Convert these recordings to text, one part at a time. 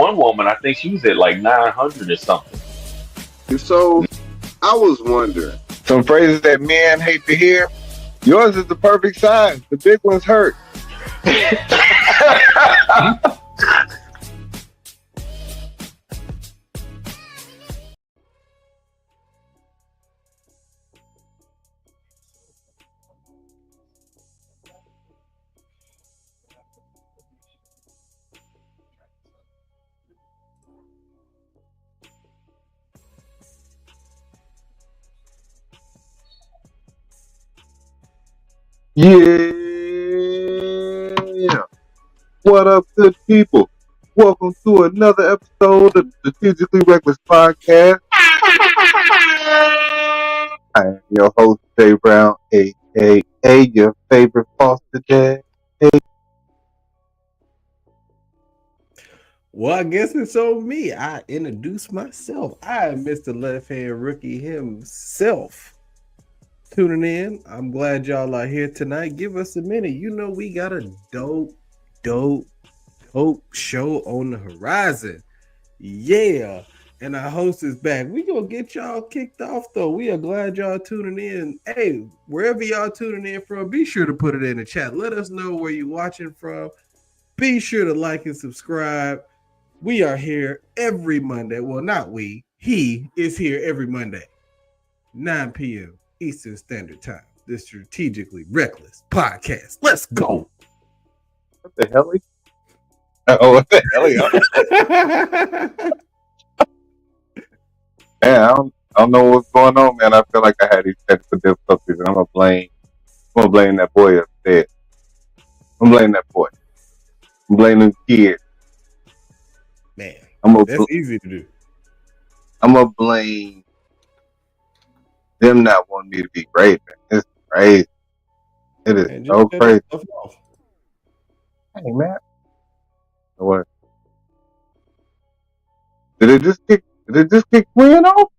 one woman, I think she was at like 900 or something. So I was wondering. Some phrases that men hate to hear. Yours is the perfect size. The big ones hurt. Yeah. What up, good people? Welcome to another episode of the Strategically Reckless Podcast. I am your host, Jay Brown, a.k.a. your favorite foster dad. Well, I guess it's on me. I introduce myself. I am Mr. Left Hand Rookie himself. Tuning in. I'm glad y'all are here tonight. Give us a minute. You know we got a dope show on the horizon. Yeah. And our host is back. We gonna get y'all kicked off though. We are glad y'all tuning in. Hey, wherever y'all tuning in from, be sure to put it in the chat. Let us know where you're watching from. Be sure to like and subscribe. We are here every Monday. Well, not we. He is here every Monday, 9 p.m. Eastern Standard Time. The Strategically Reckless Podcast. Let's go. What the hell? Oh, what the hell? Man, I don't know what's going on, man. I feel like I had these technical difficulties, and I'm gonna blame that boy upstairs. I'm blaming that boy. I'm blaming the kid. Man, that's easy to do. I'm gonna blame them not wanting me to be great, man. It's crazy. It is so crazy. Hey, man. What? Did it just kick Quinn off?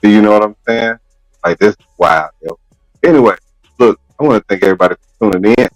Do you know what I'm saying? Like, this is wild, yo. Anyway, look, I want to thank everybody for tuning in.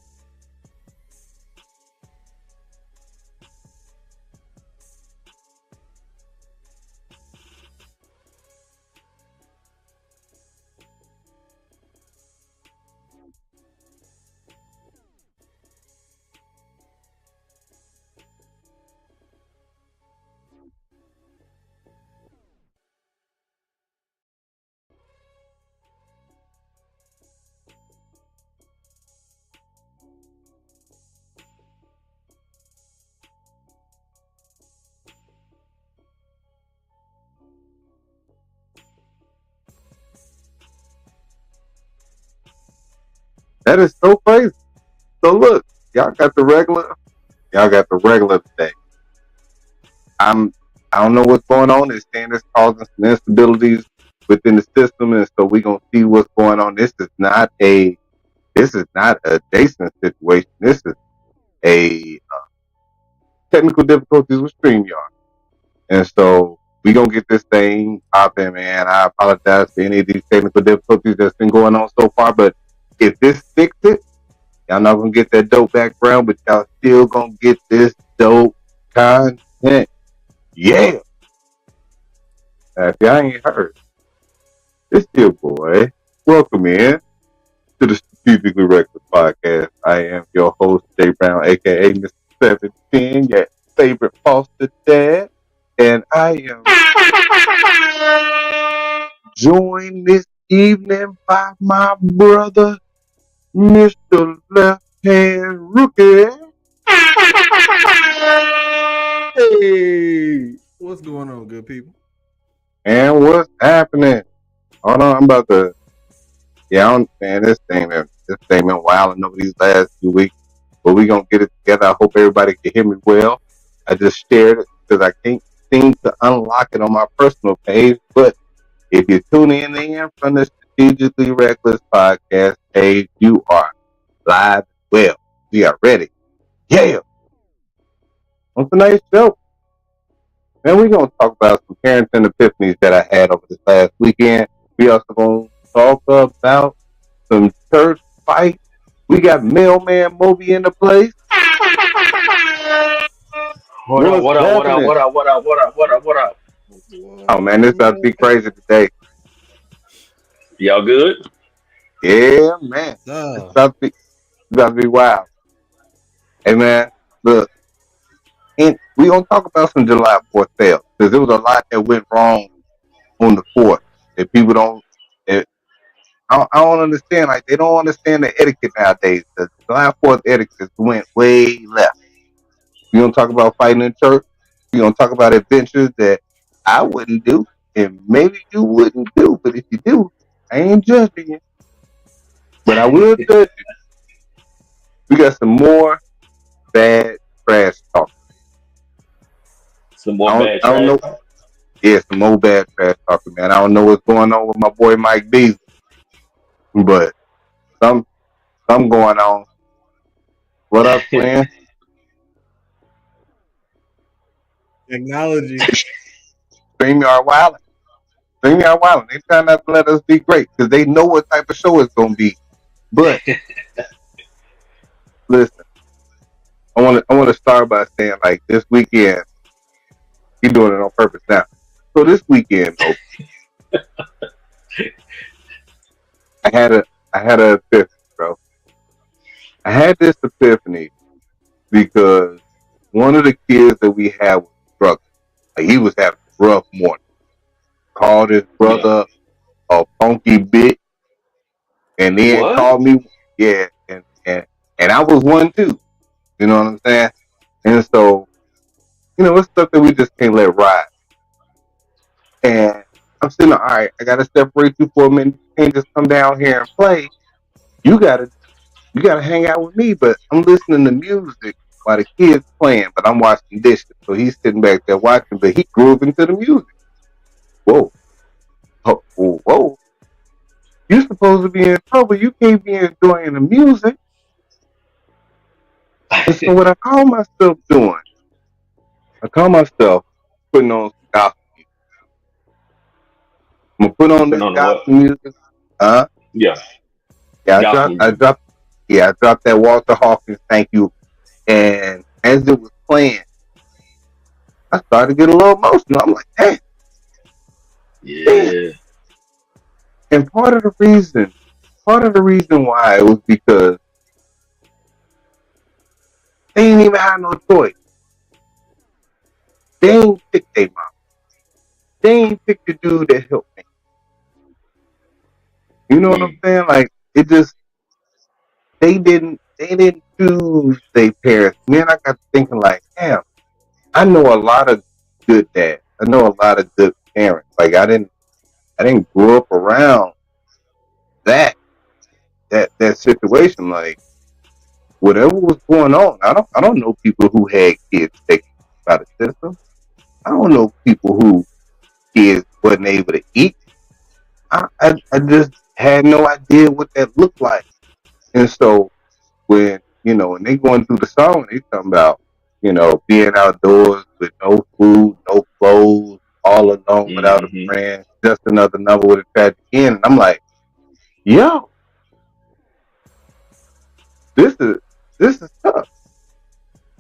That is so crazy. So look, y'all got the regular today. I don't know what's going on. It's saying it's causing some instabilities within the system, and so we're gonna see what's going on. This is not a Jason situation. This is a technical difficulties with StreamYard, and so we gonna get this thing popping, man. I apologize for any of these technical difficulties that's been going on so far, but if this fix it, y'all not gonna get that dope background, but y'all still gonna get this dope content. Yeah. If y'all ain't heard, it's your boy. Welcome in to the Strategically Reckless Podcast. I am your host, Jay Brown, aka Mr. 710, your favorite foster dad, and I am joined this evening by my brother, Mr. Left Hand Rookie. Hey, what's going on, good people? And what's happening? Hold on, I'm about to. Yeah, I don't understand this thing. This thing been wilding over these last few weeks, but we gonna get it together. I hope everybody can hear me well. I just shared it because I can't seem to unlock it on my personal page. But if you tune in from the Strategically Reckless Podcast page, you are live. Well, we are ready. Yeah. On tonight's show, man, we're going to talk about some parenting epiphanies that I had over this last weekend. We also going to talk about some church fights. We got Mailman Moby in the place. What up? What's What up? What up? happening? What up? What up? What up? What up? What up? Oh What, man, this about to man? be crazy today. Y'all good? Yeah, man. It's Duh. about to be wild. Hey man, look, and we gonna talk about some July 4th sales because there was a lot that went wrong on the 4th that people don't. That, I don't understand. Like they don't understand the etiquette nowadays. The July 4th etiquette went way left. We gonna talk about fighting in church. We gonna talk about adventures that I wouldn't do, and maybe you wouldn't do. But if you do, I ain't judging you. But I will judge you. We got some more bad trash talk. Some more bad I don't trash know. talk. Yeah, some more bad trash talking, man. I don't know what's going on with my boy Mike Beasley, but some some going on. What up, Twin? Technology. StreamYard Wildin'. StreamYard Wildin'. They trying not to let us be great because they know what type of show it's gonna be. But listen, I want to start by saying like this weekend, he doing it on purpose now. So this weekend, though, I had a I had a epiphany, bro. I had this epiphany because one of the kids that we had was struggling. Like he was having a rough morning. Called his Yeah. brother a funky bitch, and then What? called me, yeah, and I was one too. You know what I'm saying? And so, it's stuff that we just can't let ride. And I'm sitting there, all right, I gotta separate you for a minute. You can't just come down here and play. You gotta you gotta hang out with me. But I'm listening to music while the kids playing, but I'm washing dishes. So he's sitting back there watching, but he grooving to the music. Whoa, whoa. You're supposed to be in trouble. You can't be enjoying the music. And so what I call myself doing, I call myself putting on some gospel music. I'm gonna put on Putting this on the what? gospel music. Huh? Yeah. Yeah, Gospel music. I dropped that Walter Hawkins thank you. And as it was playing, I started to get a little emotional. I'm like, damn. Yeah. And part of the reason why it was because they ain't even had no choice. They ain't pick their mom. They ain't pick the dude that helped me. You know what I'm Mm. saying? Like it just they didn't choose their parents. And then I got thinking like, damn, I know a lot of good dads. I know a lot of good parents. Like I didn't grow up around that that situation. Like whatever was going on, I don't know people who had kids taken by the system. I don't know people who kids wasn't able to eat. I just had no idea what that looked like. And so when they going through the song, they talking about, being outdoors with no food, no clothes, all alone without a Mm-hmm. friend, just another number with a tragic end. And I'm like, yo, this is this is tough.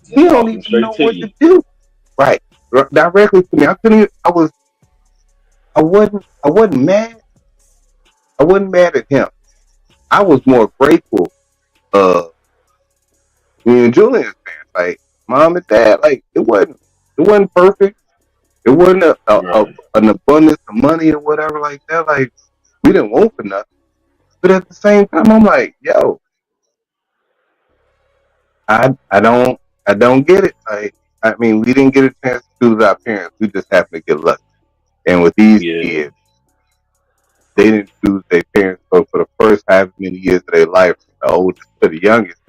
They're He don't talking even straight know to what you. to do. Right. Directly to me. I couldn't even, I wasn't mad. I wasn't mad at him. I was more grateful me and Julian's parents. Like mom and dad, like it wasn't perfect. It wasn't Right. an abundance of money or whatever like that. Like we didn't want for nothing. But at the same time, I'm like, yo, I don't get it. Like I mean, we didn't get a chance to choose our parents. We just happened to get lucky. And with these Yeah. kids, they didn't choose their parents. So for the first half many years of their life, from the oldest to the youngest,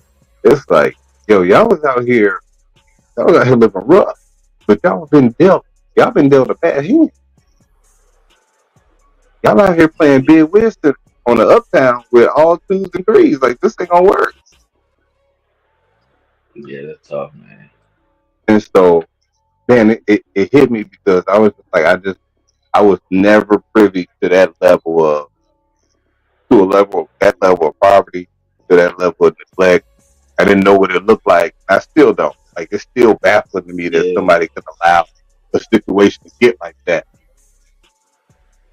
it's like, yo, y'all was out here living rough, but y'all been dealt a bad hand. Y'all out here playing big Winston on the uptown with all twos and threes. Like this ain't gonna work. Yeah, that's tough, man. And so, man, it hit me because I was just like, I was never privy to that level of poverty, to that level of neglect. I didn't know what it looked like. I still don't. Like it's still baffling to me that Yeah. somebody could allow a situation to get like that.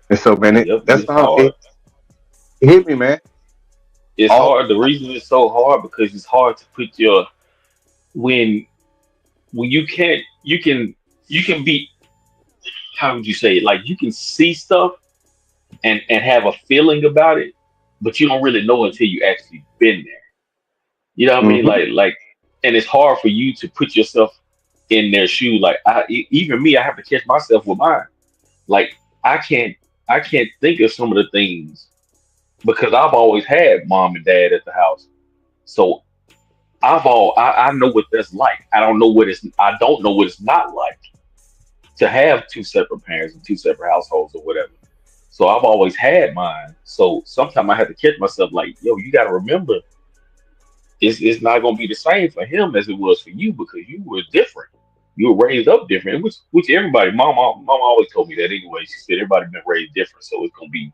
And so, man, Yep. that's It's all. hard. It hit me, man. It's All hard. The reason it's so hard because it's hard to put your when you can't you can be, how would you say it? Like you can see stuff and have a feeling about it, but you don't really know until you actually been there. You know what I mean? mm-hmm. And it's hard for you to put yourself in their shoe. Like even me, I have to catch myself with mine. Like I can't, I can't think of some of the things because I've always had mom and dad at the house. So I know what that's like. I don't know what it's not like to have two separate parents and two separate households or whatever. So I've always had mine. So sometimes I have to catch myself like, yo, you got to remember, it's not gonna be the same for him as it was for you because you were different. You were raised up different, which everybody, mom always told me that anyway. She said everybody been raised different, so it's gonna be,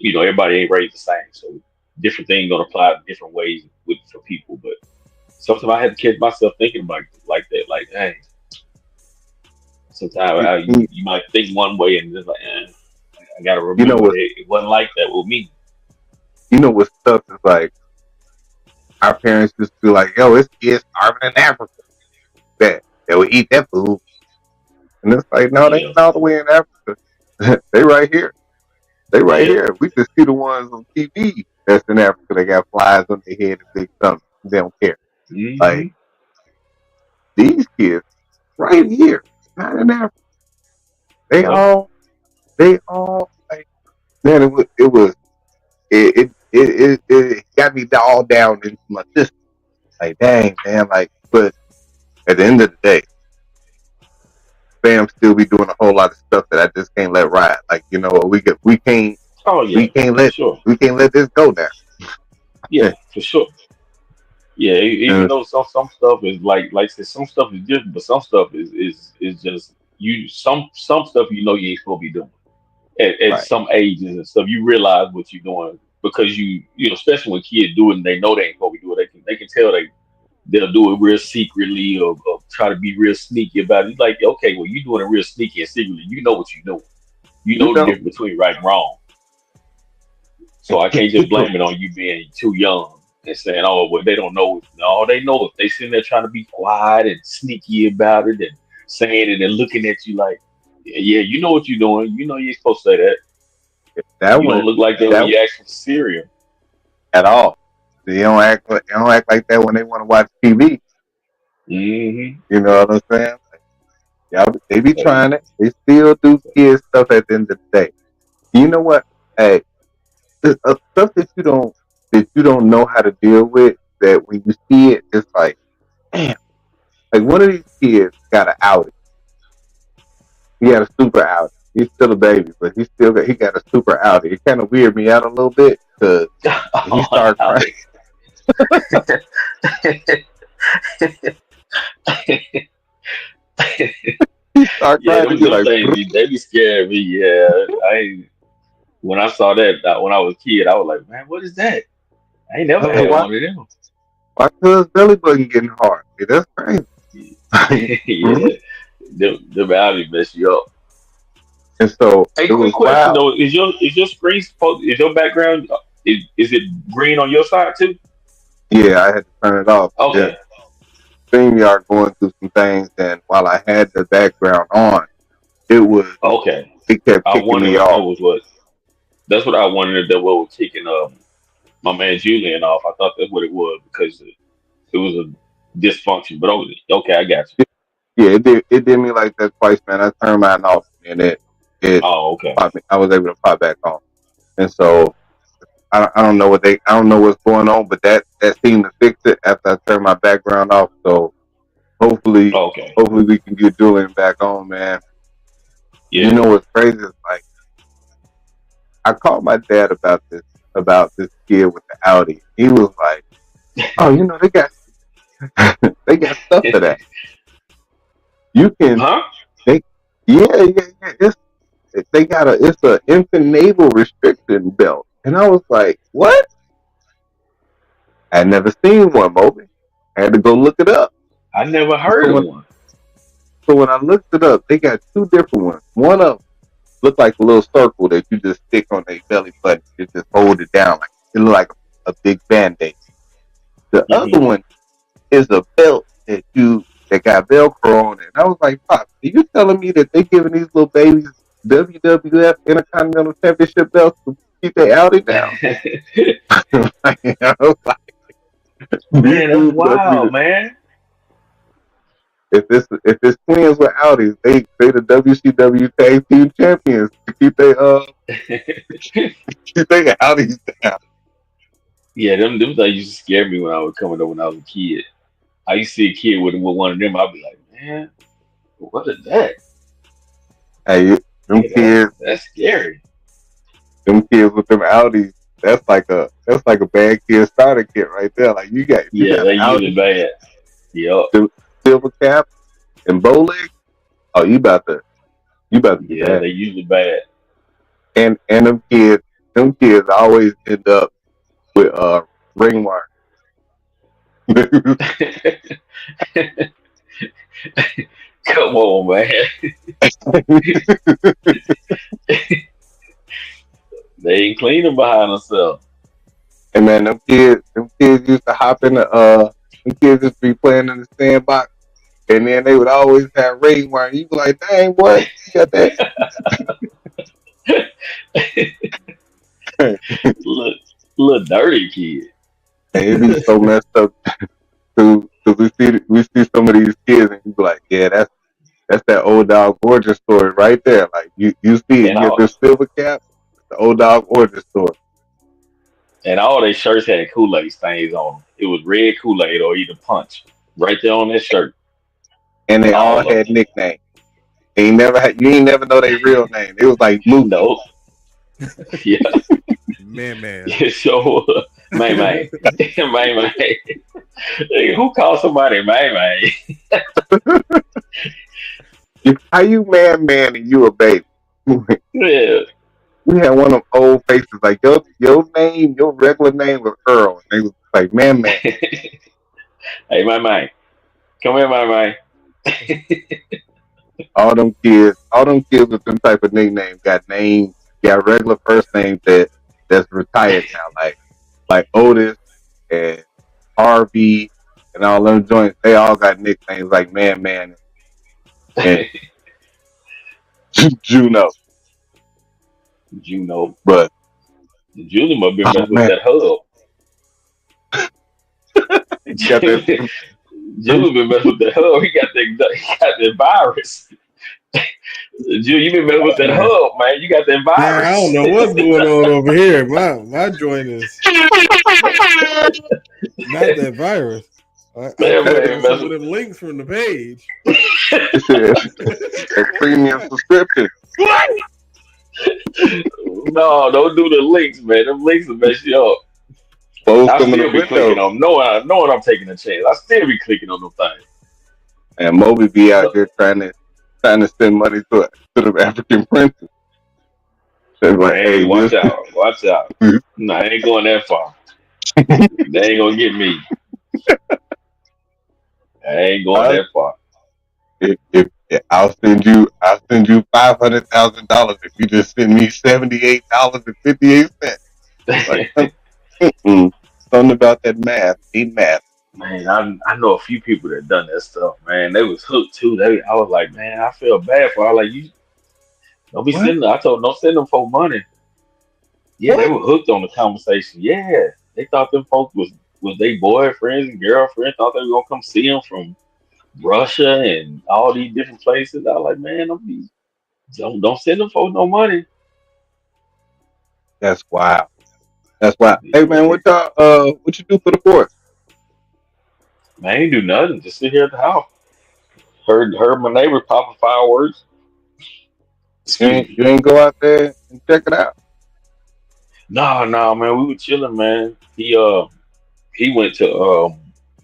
everybody ain't raised the same. So different things gonna apply in different ways with for people. But sometimes I had to catch myself thinking like that, like, hey, sometimes how you might think one way and just like, I gotta You know remember what? that it wasn't like that with me. You know what stuff is like. Our parents just be like, "Yo, it's kids starving in Africa. That they will eat that food." And it's like, no, they Yeah. ain't all the way in Africa. They right here. They right Yeah. here. We just see the ones on TV that's in Africa. They got flies on their head and big stomachs. They don't care. Like Hmm. these kids right here, not in Africa. They Yep. all, they all like, man. It got me all down into my system. Like, dang, man. Like, but at the end of the day, fam still be doing a whole lot of stuff that I just can't let ride. Like, Oh we yeah, can't for let sure. this go now. Yeah, for sure. Yeah, even And though some stuff is like I said, some stuff is different, but some stuff is just you. Some stuff you ain't supposed to be doing at right, some ages and stuff. You realize what you're doing because especially when kids do it and they know they ain't supposed to be doing it. They can tell they'll do it real secretly or try to be real sneaky about it. It's like, okay, well, you doing it real sneaky and secretly. You know what you're doing. You you know the know, difference between right and wrong. So I can't just blame it on you being too young and saying, oh, well, they don't know. No, they know if they sitting there trying to be quiet and sneaky about it and saying it and looking at you like, yeah, you know what you're doing. You know you're supposed to say that. that You don't one, look like that when that you ask for cereal. at all. They don't act like that when they want to watch TV. Mm-hmm. You know what I'm saying? Yeah, they be Hey, trying it. They still do kid stuff at the end of the day. You know what? Hey, stuff that you don't know how to deal with. That when you see it, it's like, damn. Like one of these kids got an Audi. He got a super Audi. He's still a baby, but he got a super Audi. It kind of weirded me out a little bit because he oh, started crying. Alex. He started Yeah, crying. He'd be them like, things they be scaring me. Yeah, when I saw that when I was a kid, I was like, man, what is that? I ain't I never was like, had why? one of them. Why cuz belly button getting hard? Yeah, that's crazy. Yeah, them Audi mess you up. And so Hey, it quick was question wild. though: is your screen supposed? Is your background? Is it green on your side too? Yeah, I had to turn it off. Yeah, Okay, StreamYard going through some things, and while I had the background on, it was okay. it kept I kicking wondered me if that off. was what. That's what I wondered if that was kicking my man Julian off. I thought that's what it was because it was a dysfunction. But okay, I got you. Yeah, it did me like that twice, man. I turned mine off, and it Oh, okay. popped me. I was able to pop back on, and so I don't know what's going on, but that seemed to fix it after I turned my background off. So hopefully Okay. hopefully we can get Julian back on, man. You Yeah. know what's crazy is like I called my dad about this kid with the Audi. He was like, "Oh, they got stuff for that. You can Huh? they yeah. It's a infant naval restriction belt." And I was like, "What? I had never seen one, Moby. I had to go look it up." I never So heard of when one. so when I looked it up, they got two different ones. One of them looked like a little circle that you just stick on their belly button. You just hold it down like it looked like a big band-aid. The other Hmm. one is a belt that got Velcro on it. And I was like, Pop, are you telling me that they giving these little babies WWF Intercontinental Championship belts to keep their Audi down? I was like, these Man, that's dudes must be wild, man. if it's twins with Audis, they the WCW Tag Team Champions to keep keep their Audis down. Yeah, them things used to scare me when I was coming up when I was a kid. I used to see a kid with one of them. I'd be like, man, what is that? Hey, them Yeah, kids, that's scary. them kids with them Audis, that's like a bad kid starter kit right there. Like you Yeah, got they an usually Audi, bad. Yep. silver cap, and bow leg. Oh, you about to get Yeah, that. they usually bad. And them kids always end up with ring wire. Come on, man. They ain't cleaning behind themselves. And man, them kids used to hop in them kids used to be playing in the sandbox, and then they would always have ring wire. You be like, dang, what? You got that? And Look, little dirty kid. it'd be so messed up too, because we see some of these kids, and you be like, yeah, that's that old dog origin story right there. Like you see it, And you get all this silver cap, the old dog origin story, and all their shirts had Kool-Aid stains on them. It was red Kool-Aid or either punch. Right there on that shirt. and they all All of had them. nicknames. You ain't never know their real name. It was like Mookie. No. Yeah. Man. Yeah, sure. May May. May May. Who calls somebody May May? How you man and you a baby? Yeah. We had one of them old faces like your regular name was Earl, and they was like man. Hey, May May. Come here, May May. All them kids with them type of nicknames got regular first names that's retired now, like Otis and Harvey and all them joints. They all got nicknames like Man and Juno. Juno. But Juno must have been oh messing with man, that hub. you got that. Juno been messing with that hub. He got that virus. Juno, you been messing with that Man, hub, man. You got that man, I don't virus. know what's going on over here. My joint is not that virus. I That clicked man on some of messing. them links from the page. It said a premium subscription. No, don't do the links, man. Them links will mess you up. Close I some of the still be clicking windows. on them, knowing I'm taking a chance. I still be clicking on them things. And Moby be out Look, here trying to send money to the African princes. They're like, hey, hey, watch out, watch out. No, I ain't going that far. They ain't gonna get me. I ain't going I, that far. if I'll send you $500,000 if you just send me $78.58. Like something about that math ain't math. Man, I know a few people that done that stuff. Man, they was hooked too. I was like, man, I feel bad for. I was like, you don't be What? sending. I told them, don't send them for money. Yeah, they What? were hooked on the conversation. Yeah, they thought them folks was they boyfriends and girlfriends. Thought they were gonna come see them from Russia and all these different places. I was like, man, don't send them for no money. That's wild. That's wild. Hey Yeah, man, what you do for the fourth? man, I ain't do nothing. Just sit here at the house. Heard my neighbor popping fireworks. You Excuse ain't me. you ain't go out there and check it out. No, man, we were chilling, man. He went to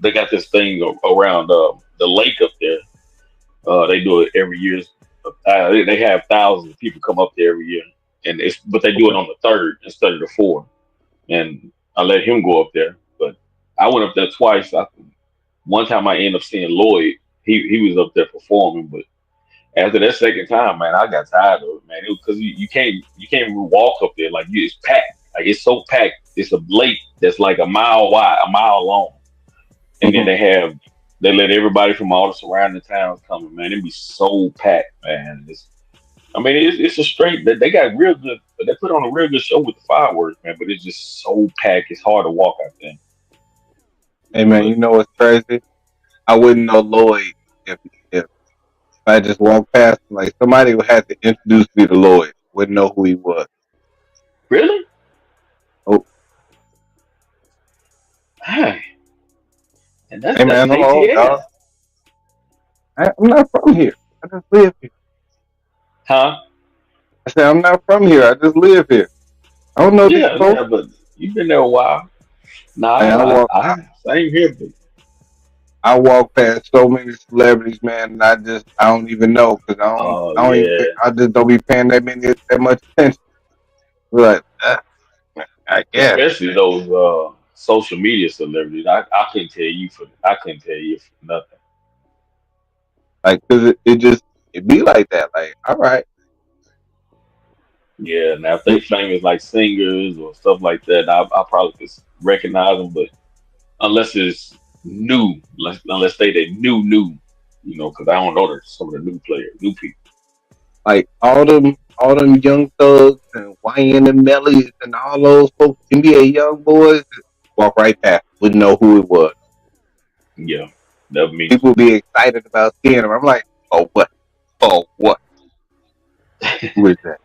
they got this thing around the lake up there. They do it every year. They have thousands of people come up there every year, but they do it Okay. on the third instead of the fourth. And I let him go up there, but I went up there twice. One time I ended up seeing Lloyd. He was up there performing, but after that second time, man, I got tired of it, man. It was because you can't even walk up there like it's packed. Like it's so packed. It's a lake that's like a mile wide, a mile long, and then Mhm. they let everybody from all the surrounding towns come. Man, it be so packed, man. It's a straight. They got real good. They put on a real good show with the fireworks, man. But it's just so packed. It's hard to walk out there. Hey man, But you know what's crazy? I wouldn't know Lloyd if I just walked past him. Like somebody would have to introduce me to Lloyd. Wouldn't know who he was. really, Oh, hey, and hey that's man, an I'm old ATL, dog. I'm not from here. I just live here. huh? I said I'm not from here. I just live here. I don't know these Yeah, folks. yeah. But you've been there a while. Man, Nah, I same here. But I walk past so many celebrities, man, and I don't even know because oh I don't even yeah, I just don't be paying that much attention. But I guess especially those social media celebrities. I couldn't tell you for I couldn't tell you for nothing. like because it be like that. Like all right, Yeah, now if they it, famous like singers or stuff like that, I probably could recognize them. But unless it's new, unless they new, because I don't know some of the new players, new people. like all them young thugs and YN and Mellies and all those folks, NBA young boys, walk right past, wouldn't know who it was. Yeah, that me too. People be excited about seeing them. I'm like, oh what? Oh what? Who is that?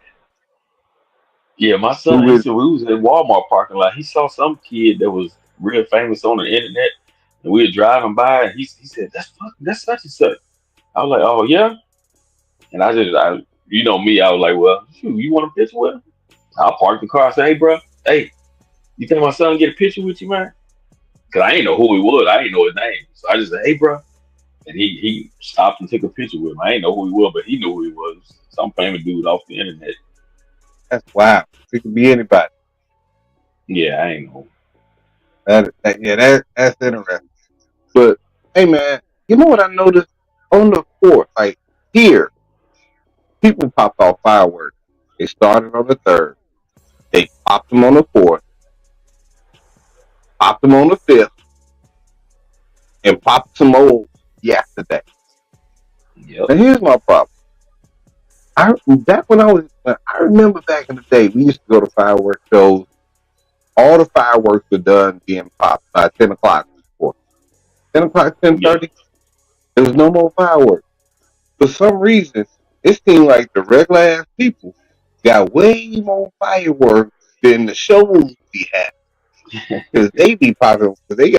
Yeah, my son, Who he is? said we was in Walmart parking lot. He saw some kid that was real famous on the internet, and we were driving by, and he said, that's such and such." I was like, "Oh yeah," and you know me, I was like, "Well, shoot, you want a picture with him?" I parked the car. I said, "Hey, bro, hey, you think my son get a picture with you, man?" Because I ain't know who he was. I ain't know his name, so I just said, "Hey, bro," and he stopped and took a picture with him. I ain't know who he was, but he knew who he was. Some famous dude off the internet. That's wow. It could be anybody. Yeah, I ain't know. Yeah, that's interesting. But hey, man, you know what I noticed on the fourth? Like here, people popped off fireworks. They started on the third. They popped them on the fourth, popped them on the fifth, and popped some more yesterday. Yep. Now here's my problem. I remember back in the day, we used to go to fireworks shows. All the fireworks were done being popped by 10 o'clock. 10 o'clock, ten Yeah. thirty. There was no more fireworks. For some reason, it seemed like the regular ass people got way more fireworks than the shows we had because they be popping because they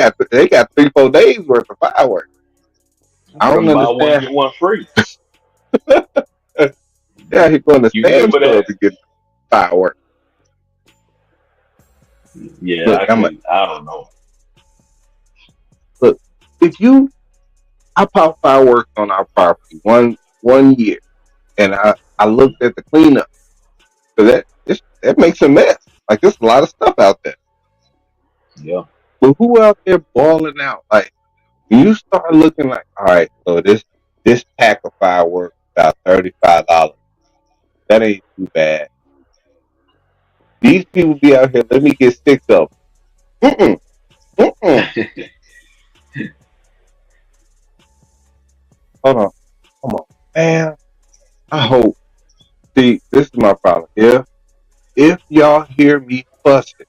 got 3 4 days worth of fireworks. I don't From buy one understand. get one free. Yeah, he's going to You Sam's remember that? Club to get fireworks. Yeah, Look, I couldn't. I don't know. look. If you, I popped fireworks on our property one year, and I looked at the cleanup. So that makes a mess. Like there's a lot of stuff out there. Yeah. But who out there balling out? Like when you start looking like, all right, so this pack of fireworks about $35. That ain't too bad. These people be out here. Let me get 6 of them. Mm-mm. Hold on. Come on, man. I hope. See, this is my problem. If y'all hear me fussing,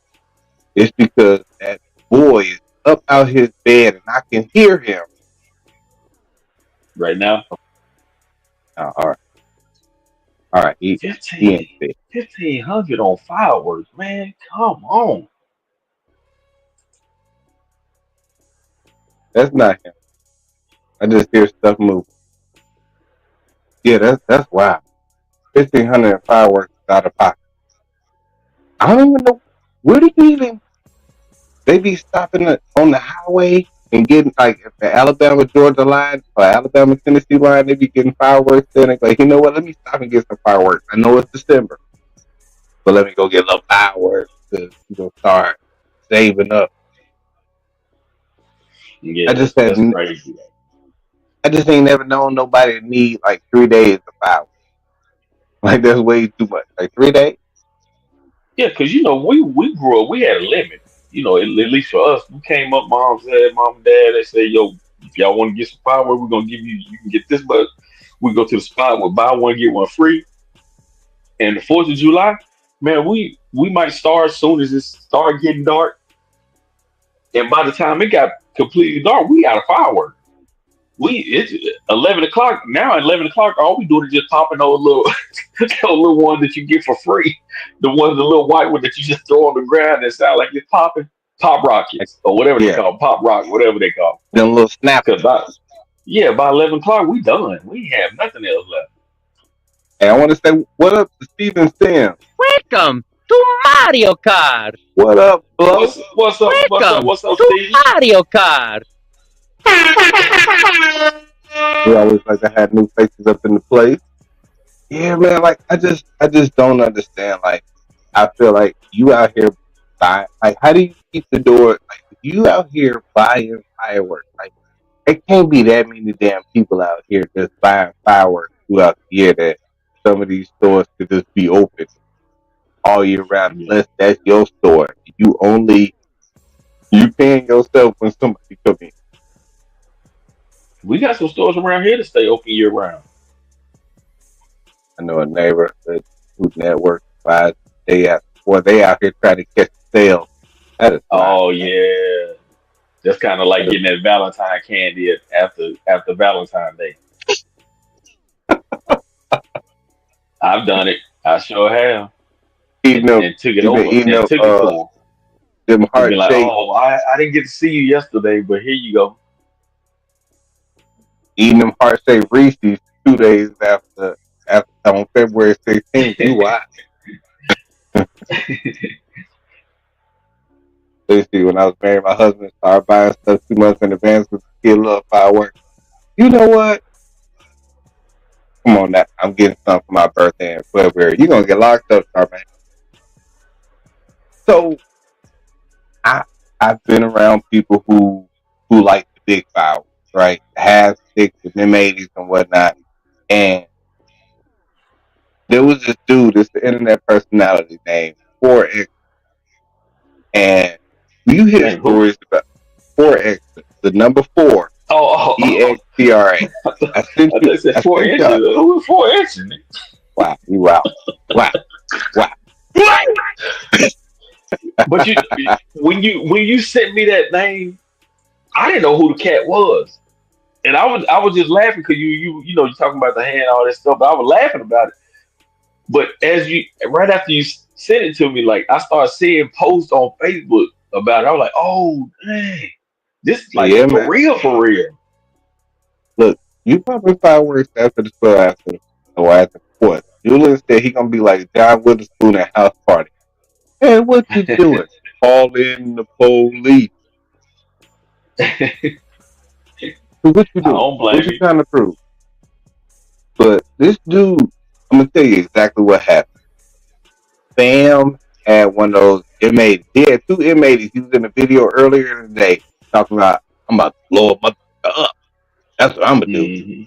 it's because that boy is up out his bed and I can hear him. Right now, Oh, all right. He fifteen, ain't bed. 1,500 on fireworks, man. Come on. That's not him. I just hear stuff moving. Yeah, that's wild. 1,500 fireworks out of pocket. I don't even know where do you even. They be stopping on the highway and getting like at the Alabama Georgia line or Alabama Tennessee line. They be getting fireworks. Then they like, you know what? Let me stop and get some fireworks. I know it's December, but let me go get a little fireworks to start saving up. I Yeah, just have, that's crazy. I just ain't never known nobody to need like 3 days of power. Like that's way too much. Like 3 days. Yeah, because we grew up, we had a limit. At least for us, we came up. Mom and dad, they said, "Yo, if y'all want to get some fireworks, we're gonna give you. You can get this, but we go to the spot where buy one get one free." And the Fourth of July, man, we might start as soon as it started getting dark, and by the time it got completely dark, we out of fireworks. It's 11 o'clock now. At 11 o'clock, all we doing is just popping those little those little ones that you get for free. The little white one that you just throw on the ground and sound like it's popping. Pop Like, rockets or whatever they yeah, call 'em, pop rock, whatever they call. them little snappers. Because yeah, by 11 o'clock we done. We ain't have nothing else left. And I want to say what up to Steven Sims. Welcome to Mario Kart. What up, Blow? What's up? Welcome What's up, to Steve? Mario Kart. We always like to have new faces up in the place. Yeah, man. Like I just don't understand. Like I feel like you out here buying. Like how do you keep the door? Like if you out here buying fireworks. Like it can't be that many damn people out here just buying fireworks throughout the year that some of these stores could just be open all year round Yeah. unless that's your store. You paying yourself when somebody come in. We got some stores around here to stay open year round. I know a neighbor that Food Network buys they out here trying to catch the sale. That is not Oh yeah. That's kind of like getting that Valentine candy after Valentine's Day. I've done it. I sure have, eating up. and took it You've been over eating and up took it to them them and be heart like, shaped, "Oh, I didn't get to see you yesterday, but here you go." eating them heart shaped Reese's 2 days after on February 16th. You watch. Basically, when I was married, my husband started buying stuff 2 months in advance with the kid love fireworks. You know what? Come on now. I'm getting something for my birthday in February. You're gonna get locked up, Charmaine. So I I've been around people who like the big fireworks, right? Have sticks with them 80s and whatnot. And there was this dude, it's the internet personality named 4X. And you hear Dang, who? stories about 4X, the number four, Oh, oh, EXTRA. oh. I sent I you thought it said I four sent inches. y'all. Who was 4 inches? Wow, you wow. Wow. Wow. But when you sent me that name, I didn't know who the cat was, and I was just laughing because you're talking about the hand, all that stuff. But I was laughing about it. But right after you sent it to me, like I started seeing posts on Facebook about it. I was like, oh dang, this is like Yeah, for man. real, for real. Look, you popping fireworks after the show after the fourth. Julian said he gonna be like John Witherspoon at house party. Hey, what you doing? Call in the police. I So what you doing? don't What blame you you. trying to prove? But this dude, I'm gonna tell you exactly what happened. Bam had one of those M80s. He had two M80s. He was in a video earlier in the day talking about I'm about to blow a mother up. That's what I'm gonna do. Hmm.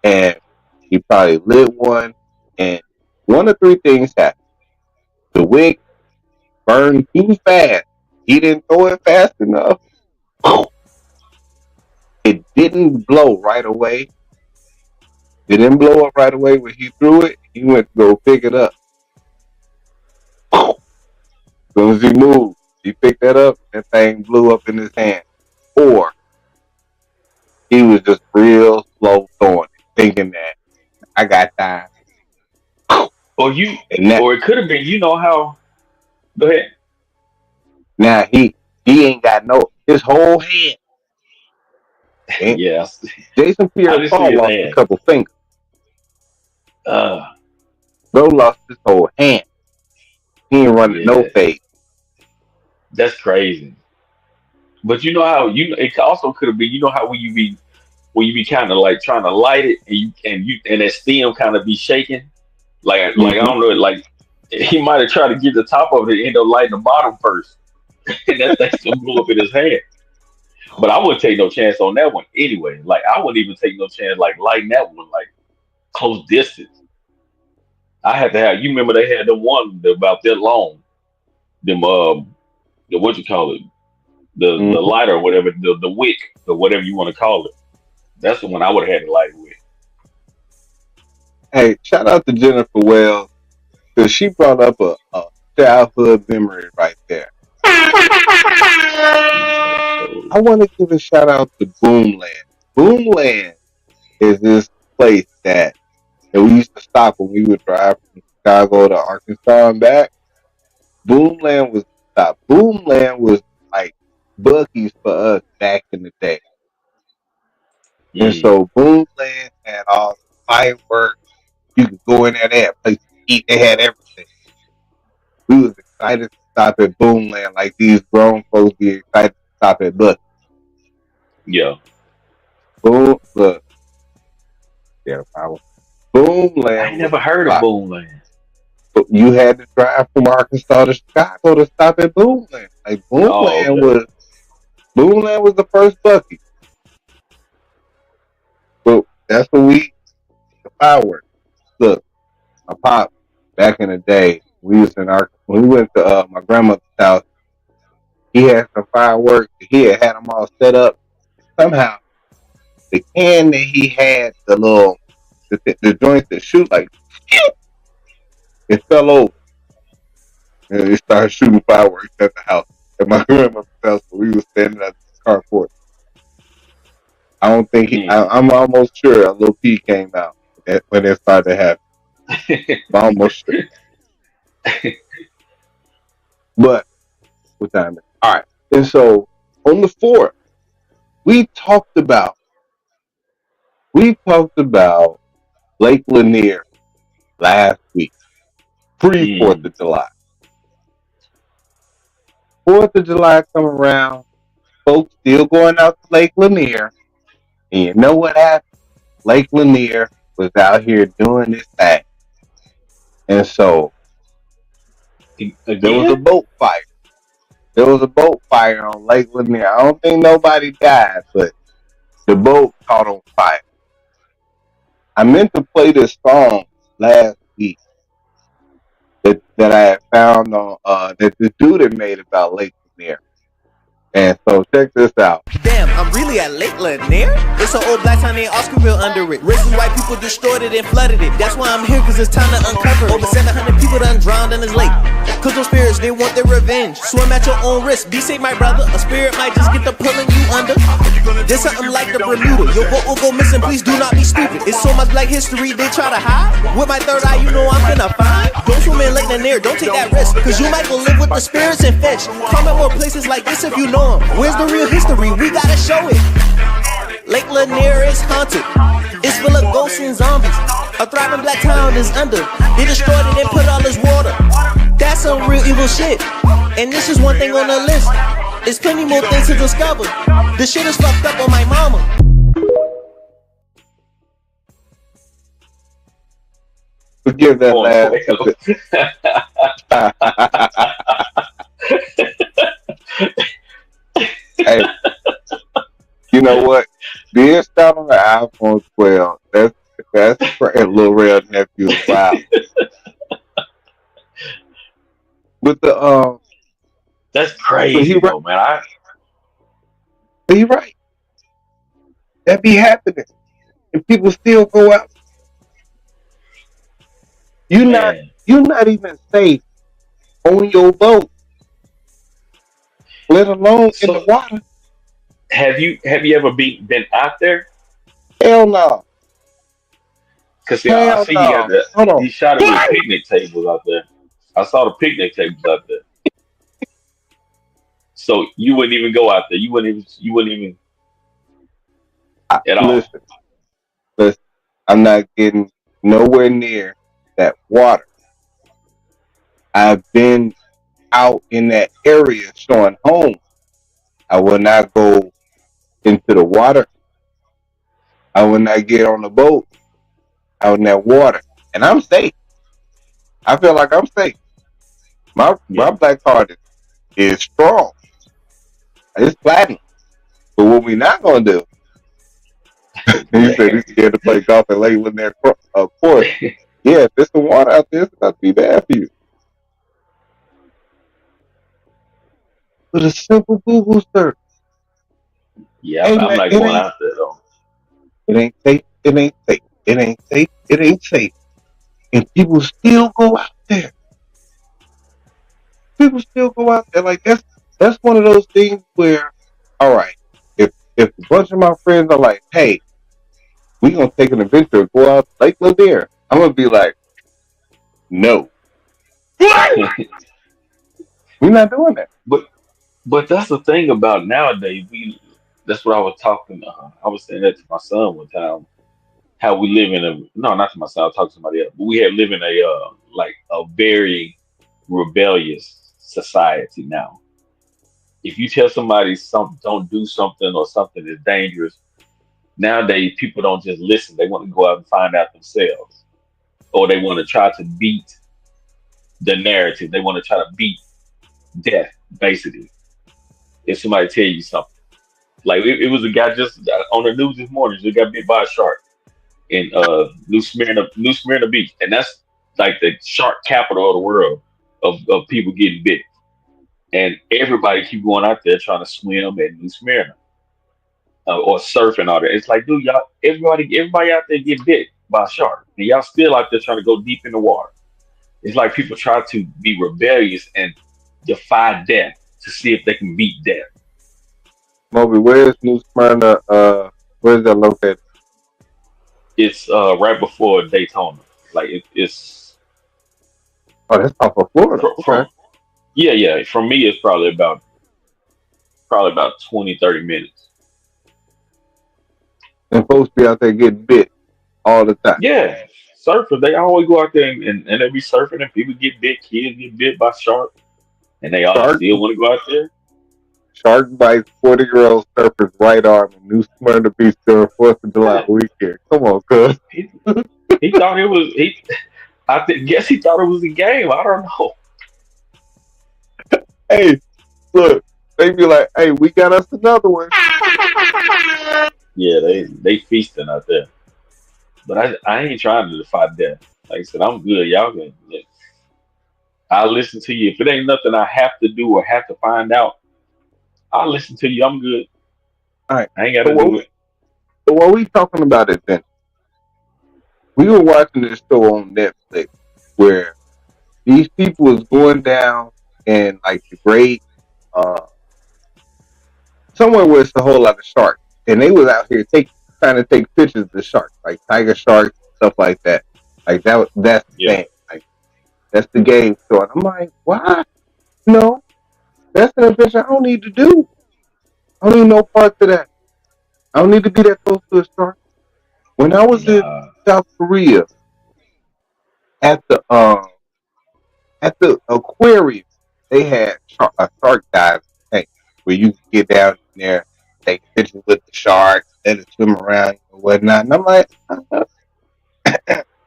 And he probably lit one, and one of three things happened. The wick burned too fast. He didn't throw it fast enough. It didn't blow right away. It didn't blow up right away when he threw it. He went to go pick it up. As soon as he moved, he picked that up. That thing blew up in his hand. Or he was just real slow throwing it, thinking that I got time. Or you, And that or it could have been. You know how? Go ahead. now he ain't got no his whole hand. And Yes, Jason I didn't see Pierre-Paul his lost a hand. couple fingers. Uh, Bro lost his whole hand. He ain't running no yeah, fade. that's crazy. But you know how it also could have been. You know how when you be kind of like trying to light it and that stem kind of be shaking. Like I Mm-hmm. don't know. Like he might have tried to get the top of it, and end up lighting the bottom first, and that thing still blew up in his hand. But I wouldn't take no chance on that one anyway. Like I wouldn't even take no chance like lighting that one like close distance. I had to have. You remember they had the one about that long. Them the what you call it, the Mhm. lighter or whatever, the wick or whatever you want to call it. That's the one I would have had to light with. Hey, shout out to Jennifer Wells because she brought up a childhood memory right there. I want to give a shout out to Boomland. Boomland is this place that we used to stop when we would drive from Chicago to Arkansas and back. Boomland was the stop. Boomland was like Bucky's for us back in the day. And Mm, so Boomland had all the fireworks. You could go in there, they had places to eat, they had everything. We was excited to stop at Boomland like these grown folks be excited to stop at Bucky. yeah, Boom, look, yeah, power. I Boomland ain't was never heard the of spot. Boomland. But you had to drive from Arkansas to Chicago to stop at Boomland. Like Oh, Boomland okay. was the first Bucky. But that's when the fireworks. Look, my pop back in the day, we was in our when we went to my grandmother's house. He had some fireworks. He had them all set up. Somehow, the can that he had, the joints that shoot like it fell over and it started shooting fireworks at the house at my grandmother's house. We was standing at the carport. I don't think Mm. I'm almost sure a little pea came out when it started to happen. I'm almost sure. But what time is it? All right. And so on the fourth, we talked about we talked about Lake Lanier last week, pre Fourth Mm. of July. Fourth of July come around, folks still going out to Lake Lanier, and you know what happened? Lake Lanier was out here doing this thing, and so there was a Again? boat fire. There was a boat fire on Lake Lanier. I don't think nobody died, but the boat caught on fire. I meant to play this song last week that I had found on that the dude had made about Lake Lanier. And so check this out. Damn, I'm really at Lake Lanier? It's an old black town named Oscarville under it. Racist white people destroyed it and flooded it. That's why I'm here, cause it's time to uncover it. Over 700 people done drowned in this lake. Cause those spirits, they want their revenge. Swim at your own risk. Be safe, my brother. A spirit might just get to pulling you under. This something like the Bermuda. Your boat will go missing, please do not be stupid. It's so much black history they try to hide. With my third eye, you know I'm gonna find. Don't swim in Lake Lanier, don't take that risk. Cause you might go live with the spirits and fish. Come at more places like this if you know them. Where's the real history? We gotta show it. Lake Lanier is haunted. It's full of ghosts and zombies. A thriving black town is under. They destroyed it and put all this water. That's some real evil shit. And this is one thing on the list. There's plenty more things to discover. This shit is fucked up on my mama. Forgive that On laugh. 12. Hey, you know what? Being shot on the iPhone 12, that's a little real nephew. Wow. But That's but he crazy right. though, man. I But he right. That be happening, and people still go out. You not man. you not even safe on your boat, let alone in the So water. have you ever been out there? Hell no. Cause see, I Hell see you got no. the Hold on. you shot it with What? picnic tables out there. I saw the picnic tables out there. So you wouldn't even go out there. You wouldn't even at all. Listen, listen. I'm not getting nowhere near that water. I've been out in that area showing home. I will not go into the water. I will not get on the boat out in that water. And I'm safe. I feel like I'm safe. My Yeah. black card is strong. It's platinum. But what we not gonna do, he said he's scared to play golf and lay in there course. Yeah, if there's some water out there, it's about to be bad for you. With a simple Google search. Yeah, Hey I'm man, not going out there though. it ain't safe, it ain't safe, it ain't safe, it ain't safe. And people still go out there. People still go out there. Like that's one of those things where, all right, if a bunch of my friends are like, hey, we gonna take an adventure, go out to Lake Lanier, I'm gonna be like, no, we're not doing that. but but that's the thing about nowadays. That's what I was talking. I was saying that to my son one time. How we live in a no, not to my son. I was talking to somebody else. But we have live in a like a very rebellious society now. If you tell somebody something, don't do something or something is dangerous, nowadays people don't just listen. They want to go out and find out themselves, or they want to try to beat the narrative. They want to try to beat death, basically. If somebody tell you something, like it was a guy just on the news this morning, just got bit by a shark in New Smyrna Beach, and that's like the shark capital of the world of people getting bit. And everybody keep going out there trying to swim in New Smyrna or surf and all that. It's like, dude, y'all, everybody out there get bit by a shark, and y'all still out there trying to go deep in the water. It's like people try to be rebellious and defy death to see if they can beat death. Moby, where's New Smyrna? Where's that located? It's right before Daytona. Like it's Oh, that's off of Florida. from Okay. yeah. From me, it's probably about 20, 30 minutes. And folks be out there getting bit all the time. Yeah, surfers they always go out there and they be surfing and people get bit, kids get bit by sharks, and they all Shark still want to go out there. Shark bites 40-year-old surfer's right arm in New Smyrna Beach during 4th of July Yeah, weekend. Come on, cuz. he, he thought it was he. Guess he thought it was a game. I don't know. Hey, look, they be like, hey, we got us another one. Yeah, they feasting out there, but I ain't trying to defy death. Like I said, I'm good. Y'all can. Yeah, I'll listen to you if it ain't nothing I have to do or have to find out. I'll listen to you. I'm good. All right. I ain't got So to what do we, it. so what we talking about is then we were watching this show on Netflix where these people was going down in like the great uh somewhere where it's a whole lot of sharks. And they was out here trying to take pictures of the sharks, like tiger sharks, stuff like that. Like that's the Yeah. thing. Like that's the game. So and I'm like, why? No, that's an adventure I don't need to do. I don't need no parts of that. I don't need to be that close to a shark. When I was in Nah. South Korea at the aquarium, they had a shark dive tank where you can get down in there, take pictures with the sharks, let it swim around and whatnot. And I'm like,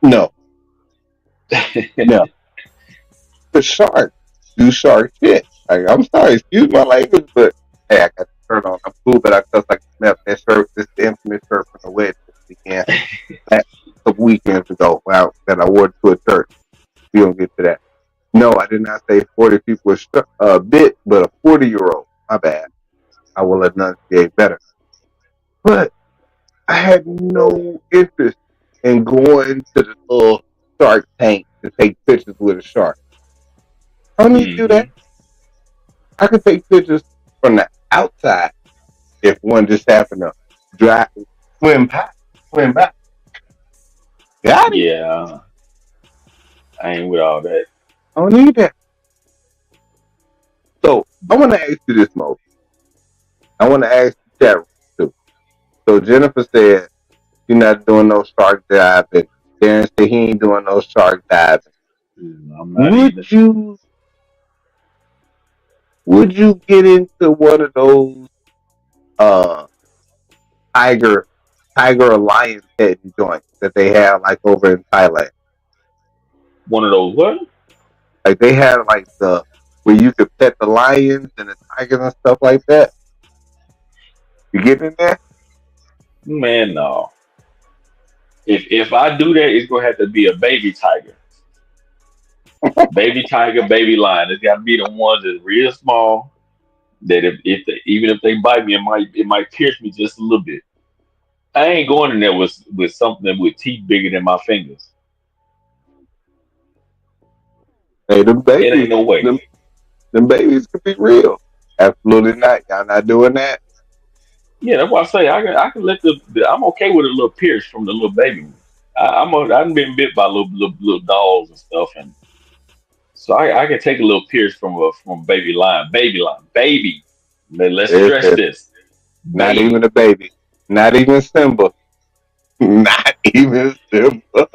no, no, the shark do shark shit. Like, I'm sorry, excuse my language, but hey, I got the shirt on. I'm cool, but I felt like I smelled that shirt. This is the infamous shirt from the wedding this weekend, a couple weekends ago. Wow, that I wore to a church. We don't get to that. No, I did not say 40 people were bit, but a 40-year-old. My bad. I will enunciate better. But I had no interest in going to the little shark tank to take pictures with a shark. I don't need to do that. Hmm. I could take pictures from the outside if one just happened to drive, swim by, swim by. Got it. Yeah, I ain't with all that. I don't need that. So I want to ask you this, Mo. I want to ask the chat room too. So Jennifer said you're not doing no shark diving. Darren said he ain't doing no shark diving. I'm not Would either. you would you get into one of those uh tiger tiger or lion head joints that they have like over in Thailand? One of those what? Like they had like the where you could pet the lions and the tigers and stuff like that. You get in there? Man, no. If I do that, it's gonna have to be a baby tiger, baby tiger, baby lion. It's got to be the ones that's real small. That if they, even if they bite me, it might pierce me just a little bit. I ain't going in there with something with teeth bigger than my fingers. Hey, them It babies, ain't no way. them babies could be real. Absolutely not. Y'all not doing that. Yeah, that's why I say I can let I'm okay with a little pierce from the little baby one. I've been bit by little dogs and stuff, and so I can take a little pierce from baby lion, baby lion, baby. Let's stress Listen, this, not even baby. a baby. Not even Simba. Not even Simba.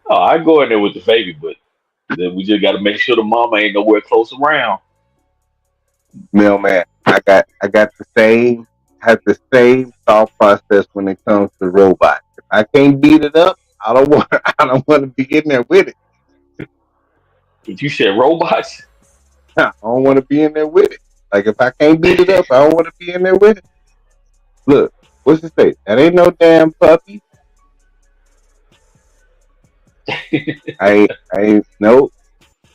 Oh, I go in there with the baby, but then we just got to make sure the mama ain't nowhere close around. Mailman, I got the same have the same thought process when it comes to robots. If I can't beat it up, I don't want I don't want to be in there with it. If you said robots, I don't want to be in there with it. Like if I can't beat it up, I don't want to be in there with it. Look, what's it say? That ain't no damn puppy. I ain't no.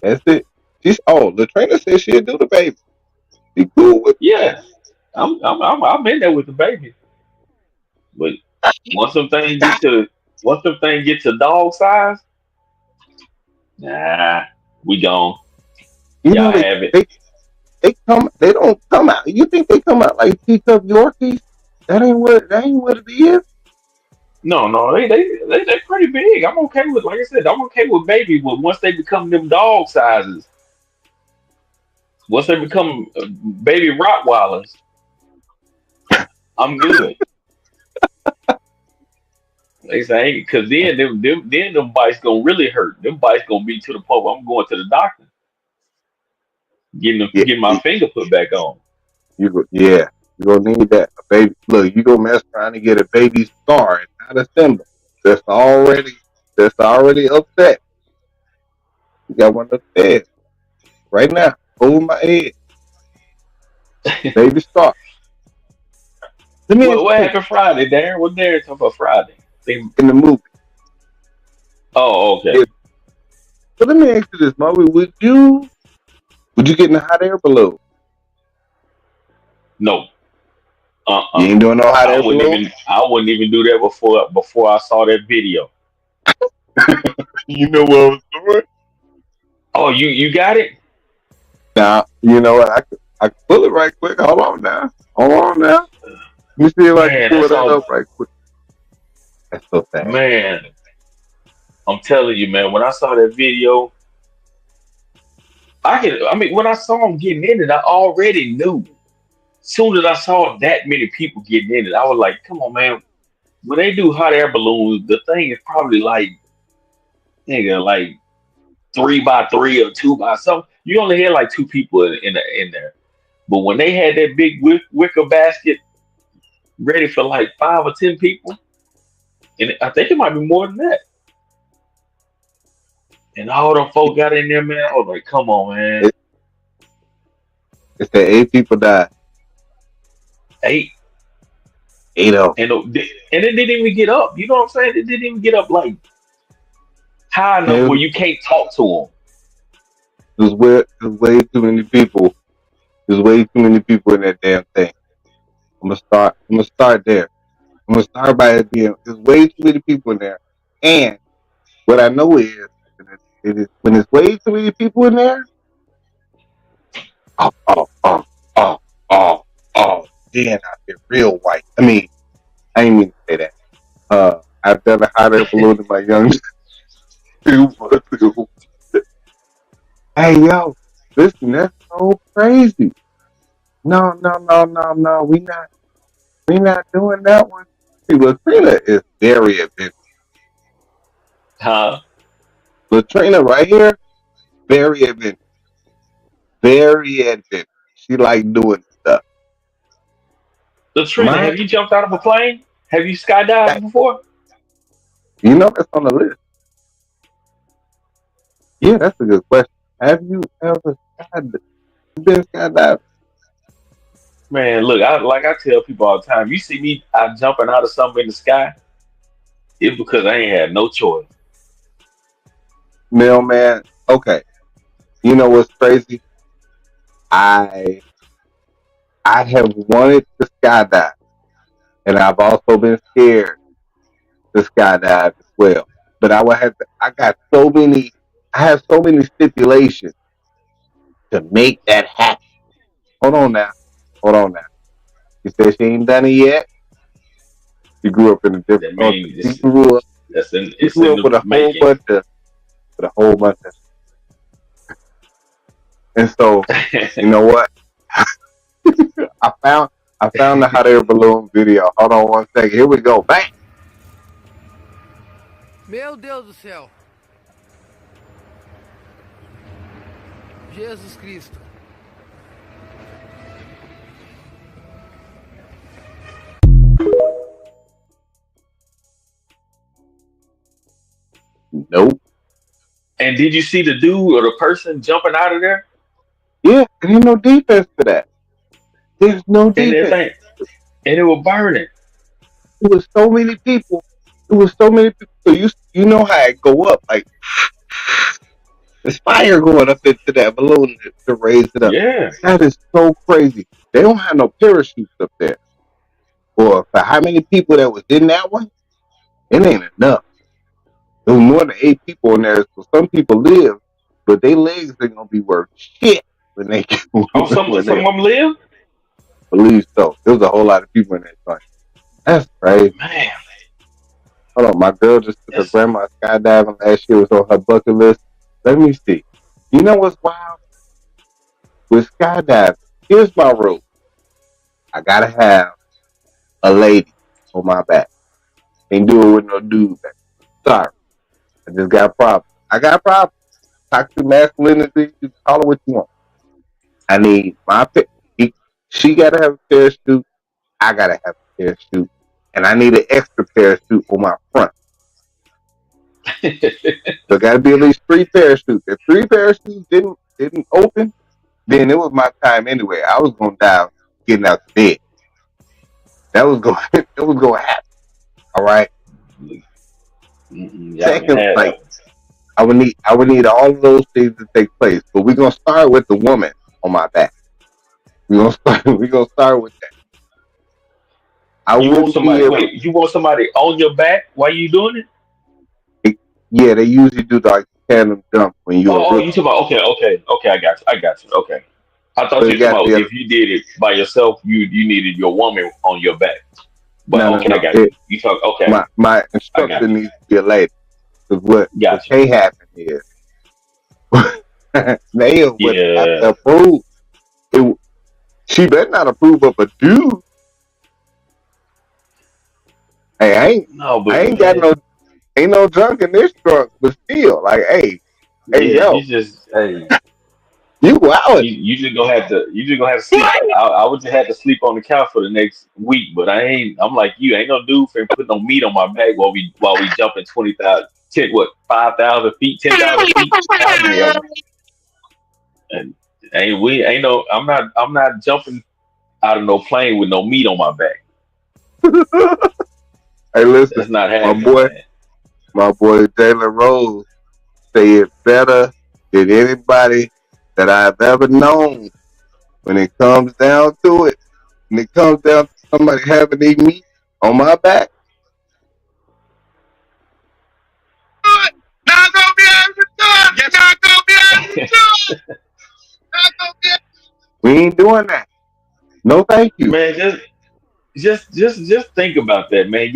That's it. The trainer said she'll do the baby. Be cool with yeah, I'm in there with the baby, but once some things get to once some things get to dog size, nah, we gone. you know Y'all have it. they they don't come out. You think they come out like teacup Yorkies? That ain't what it is. No, no, they pretty big. I'm okay with, like I said, I'm okay with baby, but once they become them dog sizes, once they become baby Rottweilers, I'm good. They say because then them bites gonna really hurt. Them bites gonna be to the point where I'm going to the doctor, Yeah, getting my finger put back on. yeah. You gonna need that a baby. Look, you gonna mess around and get a baby scar and not a symbol. That's already that's already upset. You got one of there right now over my head. Baby scar. Let me ask What you this. happened Friday, Darren? What Darren talking about Friday? In the movie. Oh, okay. If, so let me ask you this, Marvin. Would you get in a hot air balloon? No. You Uh-uh. ain't doing no hot air balloon? I wouldn't even do that before I saw that video. You know what I was doing? Oh, you got it? Now, you know what? I can pull it right quick. Hold on now. Hold on now. Let me see if I can Man, pull that's that all up right quick. That's so sad. man. I'm telling you, man, when I saw that video, when I saw him getting in it, I already knew. Soon as I saw that many people getting in it, I was like, come on, man. When they do hot air balloons, the thing is probably like, nigga, like 3 by 3 or 2 by something. You only had like two people in there. But when they had that big wicker basket ready for like 5 or 10 people, and I think it might be more than that. And all them folk got in there, man. I was like, come on, man. It, it said 8 people died. 8. 8 of And it didn't even get up. You know what I'm saying? It didn't even get up like high enough them. where you can't talk to them. There's way too many people. There's way too many people in that damn thing. I'm gonna start there. I'm gonna start by it being there's way too many people in there. And what I know is when there's way too many people in there, oh, oh, oh, oh, oh, oh, then I get real white. I mean, I ain't mean to say that. I've done a hot air balloon in my young 2 months ago. Hey yo, listen, that's so crazy. No, no, no, no, no. We not doing that one. See, Latrina is very adventurous. Huh? Latrina right here, very adventurous. Very adventurous. She like doing stuff. Latrina, Mine, have you jumped out of a plane? Have you skydived that, before? that's on the list. Yeah, that's a good question. Have you ever been skydiving? Man, look, I tell people all the time. You see me, I jumping out of something in the sky. It's because I ain't had no choice. Mailman. Okay. You know what's crazy? I I have wanted to skydive, and I've also been scared to skydive as well. But I would have to. I got so many. I have so many stipulations to make that happen. Hold on now. Hold on now. She said she ain't done it yet. She grew up in a different That culture. means She grew up. She it's grew in up the with a whole making. bunch of with a whole bunch of. And so, you know what? I found I found the hot air balloon video. Hold on one second. Here we go. Bang. Meu Deus do céu. Jesus Cristo. Nope. And did you see the dude or the person jumping out of there? Yeah, there ain't no defense for that. There's no And that defense. thing, and it was burning. It was so many people. It was so many people. So you know how it go up like there's fire going up into that balloon to raise it up. Yeah. That is so crazy. They don't have no parachutes up there. Or for how many people that was in that one, it ain't enough. There was more than 8 people in there. So some people live, but their legs ain't gonna be worth shit when they Oh, when some they of them live. believe so. There was a whole lot of people in that joint. That's crazy. Man, Hold on, my girl just took her that's grandma skydiving last year. Was on her bucket list. Let me see. You know what's wild with skydiving? Here's my rule. I gotta have a lady on my back. Ain't do it with no dude back. Sorry, I just got a problem. I got a problem. Toxic masculinity. You call it what you want. I need my. She gotta have a parachute. I gotta have a parachute, and I need an extra parachute on my front. So got to be at least 3 parachutes. If 3 parachutes didn't open, then it was my time anyway. I was gonna die getting out the bed. That was going. It was going to happen. All right. y'all can Second, have that like one. I would need all of those things to take place. But we're gonna start with the woman on my back. We're gonna start. We're gonna start with that. I You want wouldn't be somebody? able. Wait, you want somebody on your back while you doing it? To, yeah, they usually do like tandem jump when you're a Oh, you rookie. talking about? Okay. I got you. Okay, I thought But you it were talking got to about be if you did it by yourself, you needed your woman on your back. But no, no, okay, I no. got you. You talk. Okay, My I instructor got you. needs to be a lady. Because what Got you. can't happen is they would have Yeah. to approve. It, she better not approve of a dude. Hey, No, I but ain't got man, no, ain't no drunk in this trunk, but still, like, hey, yeah, yo, you just hey, you out. you just gonna have to sleep. I would just have to sleep on the couch for the next week. But I ain't. I'm like you. Ain't no dude finna put no meat on my back while we jumping 20,000, 5,000 feet, 10,000 feet, however many of them. And ain't we ain't no. I'm not jumping out of no plane with no meat on my back. Hey, listen, That's not my happening, boy, man. my boy Jalen Rose say it better than anybody that I've ever known. When it comes down to it, when it comes down to somebody having their meat on my back, not gonna be able to do it. You're not gonna be able to do it. Not gonna be able. We ain't doing that. No, thank you. Man, just think about that, man.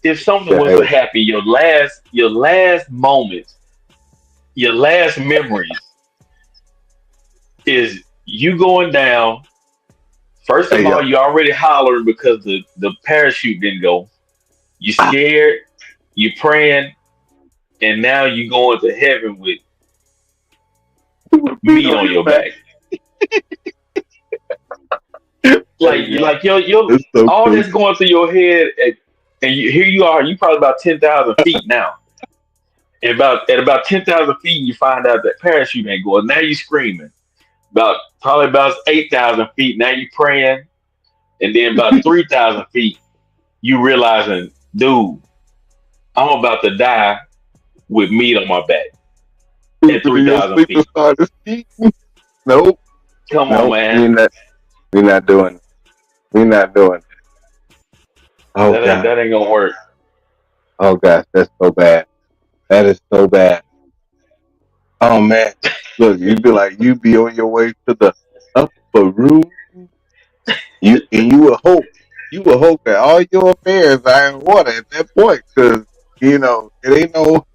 If something Yeah, was to hey, happen, your last moments, your last memories is you going down. First of hey, all, yo. you already hollering because the parachute didn't go. You scared, you praying, and now you going to heaven with Beat meat on on your your back. back. Hey, Like yo. your It's so all crazy. this going through your head, and here you are. You probably about 10,000 feet now. At about 10,000 feet, you find out that parachute ain't going. Now you screaming. Probably about 8,000 feet. Now you praying. and then about 3,000 feet, you realizing, dude, I'm about to die with meat on my back at Sleeping in three your thousand sleeping feet. starter seat. Nope, Come on, nope. man. We not doing. We not doing. Oh God. That ain't gonna work. Oh gosh, that's so bad. That is so bad. Oh man. Look, you be on your way to the upper room. You will hope that all your affairs are in order at that point, because it ain't no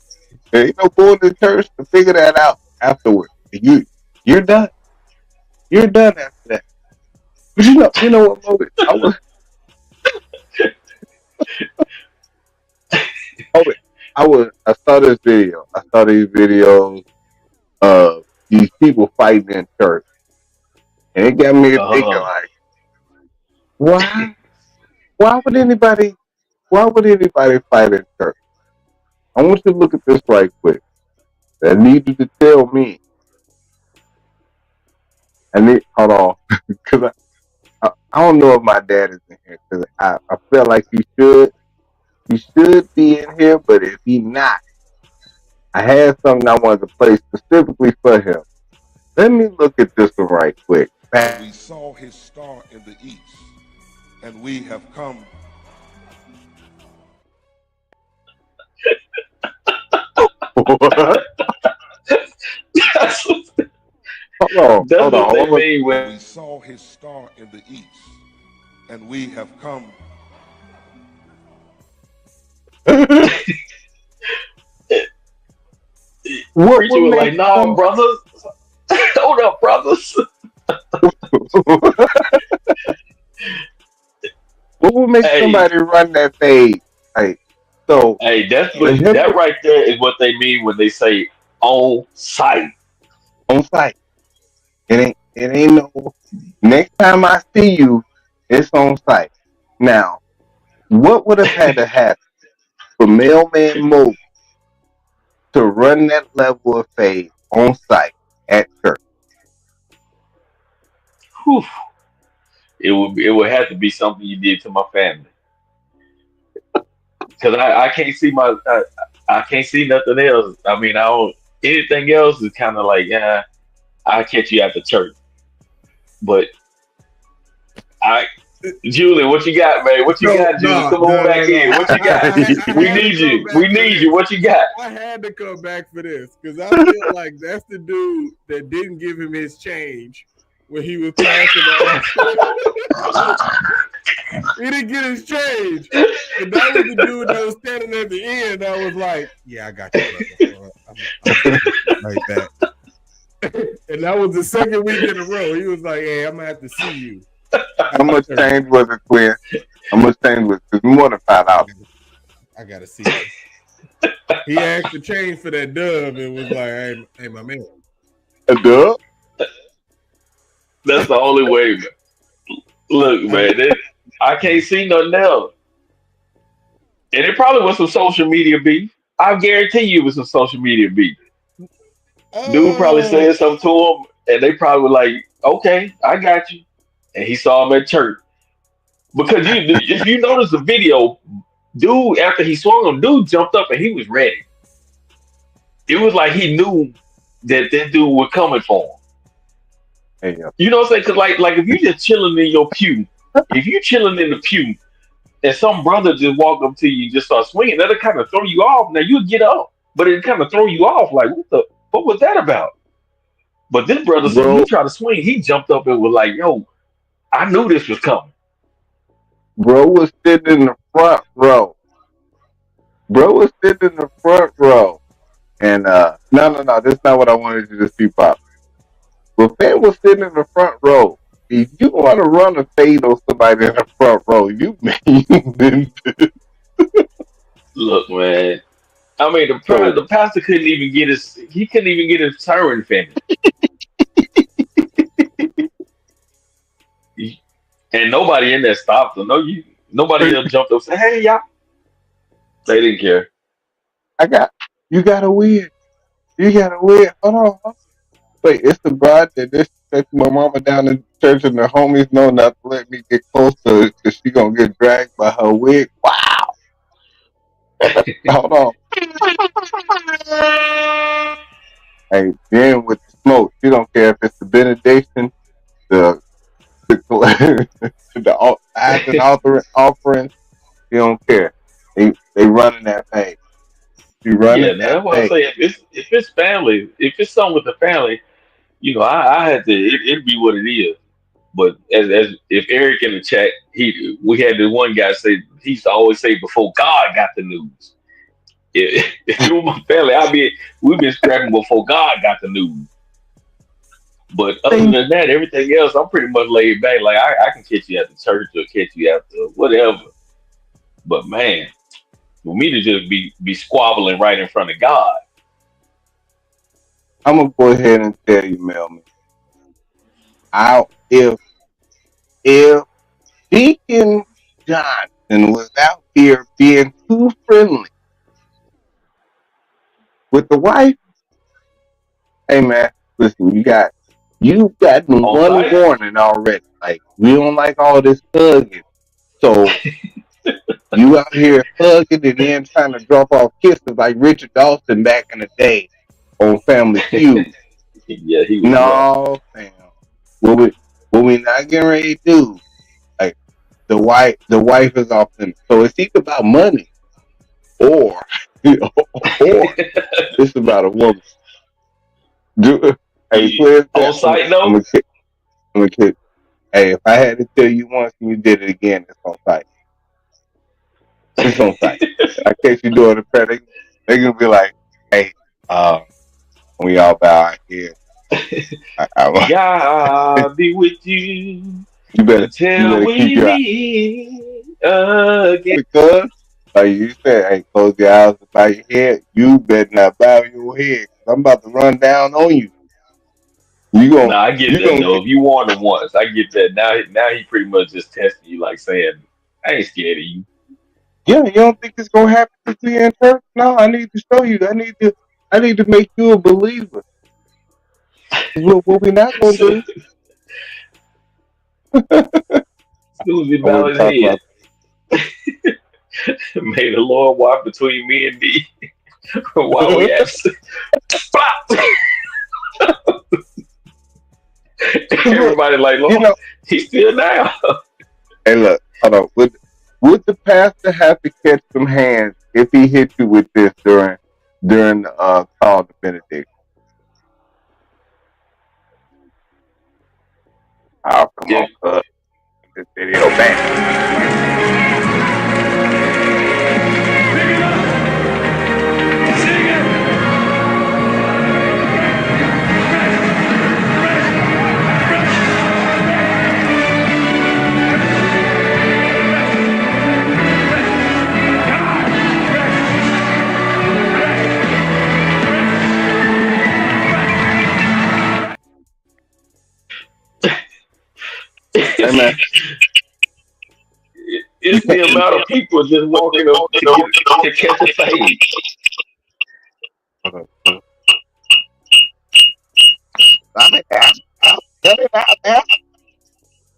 going to church to figure that out afterward. You're done. You're done after that. But you know what, Moby? Moby, I saw this video. I saw these videos of these people fighting in church, and it got me thinking, Uh, like, why? Why would anybody? Why would anybody fight in church? I want you to look at this right quick. I need you to tell me. Hold on, because I don't know if my dad is in here, because I feel like he should. He should be in here, but if he not, I had something I wanted to play specifically for him. Let me look at this one right quick. We saw his star in the east, and we have come. What? that's Hold what they on. mean when. We saw his star in the east, and we have come. Preacher What was makes like, "Nah, brothers, hold up, brothers." what would make Hey, somebody run that fade? Like, so hey, that's for what him that to right there is what they mean when they say on site. on site, it ain't no next time I see you, it's on site. Now, what would have had to happen for Mailman Mo to run that level of fade on site at church? Whew. It would have to be something you did to my family, because I can't see I can't see nothing else. I mean, I don't anything else is kind of like, yeah, I'll catch you after church. But I Julian, what you got, man? What you No, got, Julian? no, Come on no, no, back no. in. What you got? I We had to need come you. We back for need you. this. What you got? I had to come back for this because I feel like that's the dude that didn't give him his change when he was passing the He didn't get his change. And that was the dude that was standing at the end that was like, "Yeah, I got you, brother. I'm right back." And that was the second week in a row. He was like, "Hey, I'm gonna have to see you How after much church. change was it, Quinn? How much change was it? Because we want to find out. I gotta see you." He asked for change for that dub and was like, "Hey, my man." A dub? That's the only way. Look, man, I can't see nothing else. And it probably was some social media beef. I guarantee you it was some social media beef. Dude probably Oh, said something to him, and they probably were like, "Okay, I got you." And he saw him at church because if you notice the video, dude after he swung him, dude jumped up and he was ready. It was like he knew that that dude was coming for him. Hey, yeah. You know what I'm saying? Because like if you just chilling in your pew, if you chilling in the pew and some brother just walk up to you and just start swinging, that'll kind of throw you off. Now you get up, but it kind of throw you off. Like what was that about? But this brother, as soon as he Bro, tried to swing, he jumped up and was like, "Yo, I knew this was coming." bro was sitting in the front row. Bro was sitting in the front row. And no, that's not what I wanted you to see, Pop. But Fan was sitting in the front row. If you want to run a fade on somebody in the front row, you mean Look, man. I mean, so, the pastor couldn't even get his turn finished, and nobody in there stopped him. Nobody else jumped up and said, "Hey, y'all." They didn't care. I got you gotta win. You gotta win. Hold on. Wait, it's the bride that this take my mama down to church and the homies know not to let me get close to her because she gonna get dragged by her wig. Wow. Hold on. Hey, then with the smoke, she don't care if it's the benediction, the the tithes and offering. She don't care. They running that thing. She Yeah, running no, that that's what I'm thing. saying. If it's family, if it's something with the family, I had to. It'd be what it is. But as if Eric in the chat, we had the one guy say he used to always say before God got the news. If it was my family, we've been scrapping before God got the news. But other Thing, than that, everything else, I'm pretty much laid back. Like I can catch you at the church or catch you at the whatever. But man, for me to just be squabbling right in front of God, I'm gonna go ahead and tell you, Melman. I if Deacon Johnson was out here being too friendly with the wife, hey man, listen, you've gotten on one site, warning already. Like we don't like all this hugging. So you out here hugging and then trying to drop off kisses like Richard Dawson back in the day on Family Feud. yeah, he was rough. No, fam. What we not getting ready to do, like the wife is off limits. So it's either about money or or it's about a woman. Hey, please, On site I'm though, a kid. I'm a kid. Hey, if I had to tell you once and you did it again, it's on site. It's on site. In case you're doing a prayer, they gonna be like, hey, uh, we all bow our head. God be with you you better you until better keep we your eyes meet again. because like you said, hey, close your eyes and bow your head. You better not bow your head. 'Cause I'm about to run down on you. You gon' Nah, I get you that gonna though. get If you warned him once, I get that. Now he pretty much just testing you, like saying, "I ain't scared of you." yeah. You don't think it's gonna happen to you in church? No, I need to show you. I need to make you a believer. What we not gonna So, do? as soon as he I bow wouldn't his talk head, about. may the Lord walk between me and thee while we absent. Cause look, Everybody like, you Lord, know, he's still down. hey, look, hold on. Would the pastor have to catch some hands if he hit you with this during call to benediction? Oh, come Yeah, on, cuz. This video back. Hey man, you it's can't the amount of people just walking up to catch a fade. stop it now. Cut it out now.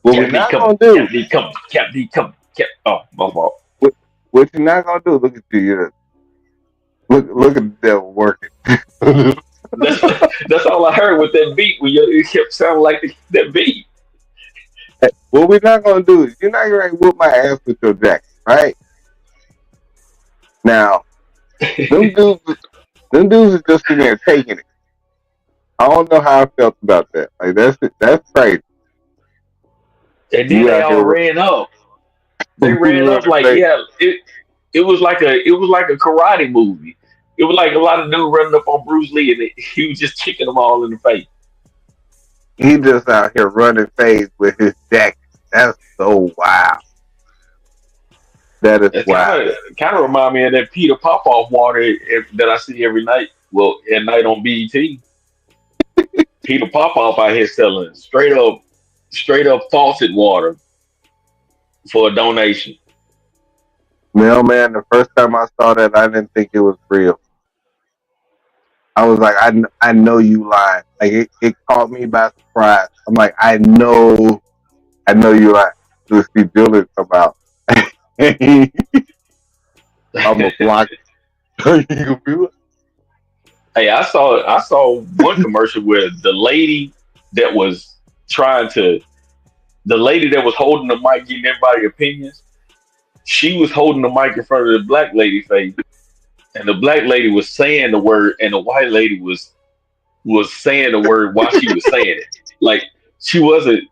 What we're Kept me not coming, gonna do, kept me coming, kept me coming, kept. Oh, my fault. what you're not gonna do, look at you. Look at the devil working. That's that's all I heard with that beat. When it kept sounding like that beat. What we're not gonna do is you're not gonna whoop my ass with your jacket, right? Now, them dudes, them dudes are just in there taking it. I don't know how I felt about that. Like that's crazy. And then You they out all here ran up. They ran up running like, fake. yeah, it was like a karate movie. It was like a lot of dudes running up on Bruce Lee, and he was just kicking them all in the face. He just out here running fades with his jacket. That's so wild. That is It wild. kind of remind me of that Peter Popoff water that I see every night. Well, at night on BET. Peter Popoff out here selling straight up faucet water for a donation. Man, the first time I saw that, I didn't think it was real. I was like, I know you lying. Like it caught me by surprise. I'm like, I know you lying. So see Dylan come out. I'm a block. You gonna be like, Hey, I saw one commercial where that was trying to the lady that was holding the mic, getting everybody opinions. She was holding the mic in front of the black lady face, and the black lady was saying the word, and the white lady was saying the word while she was saying it. Like she wasn't.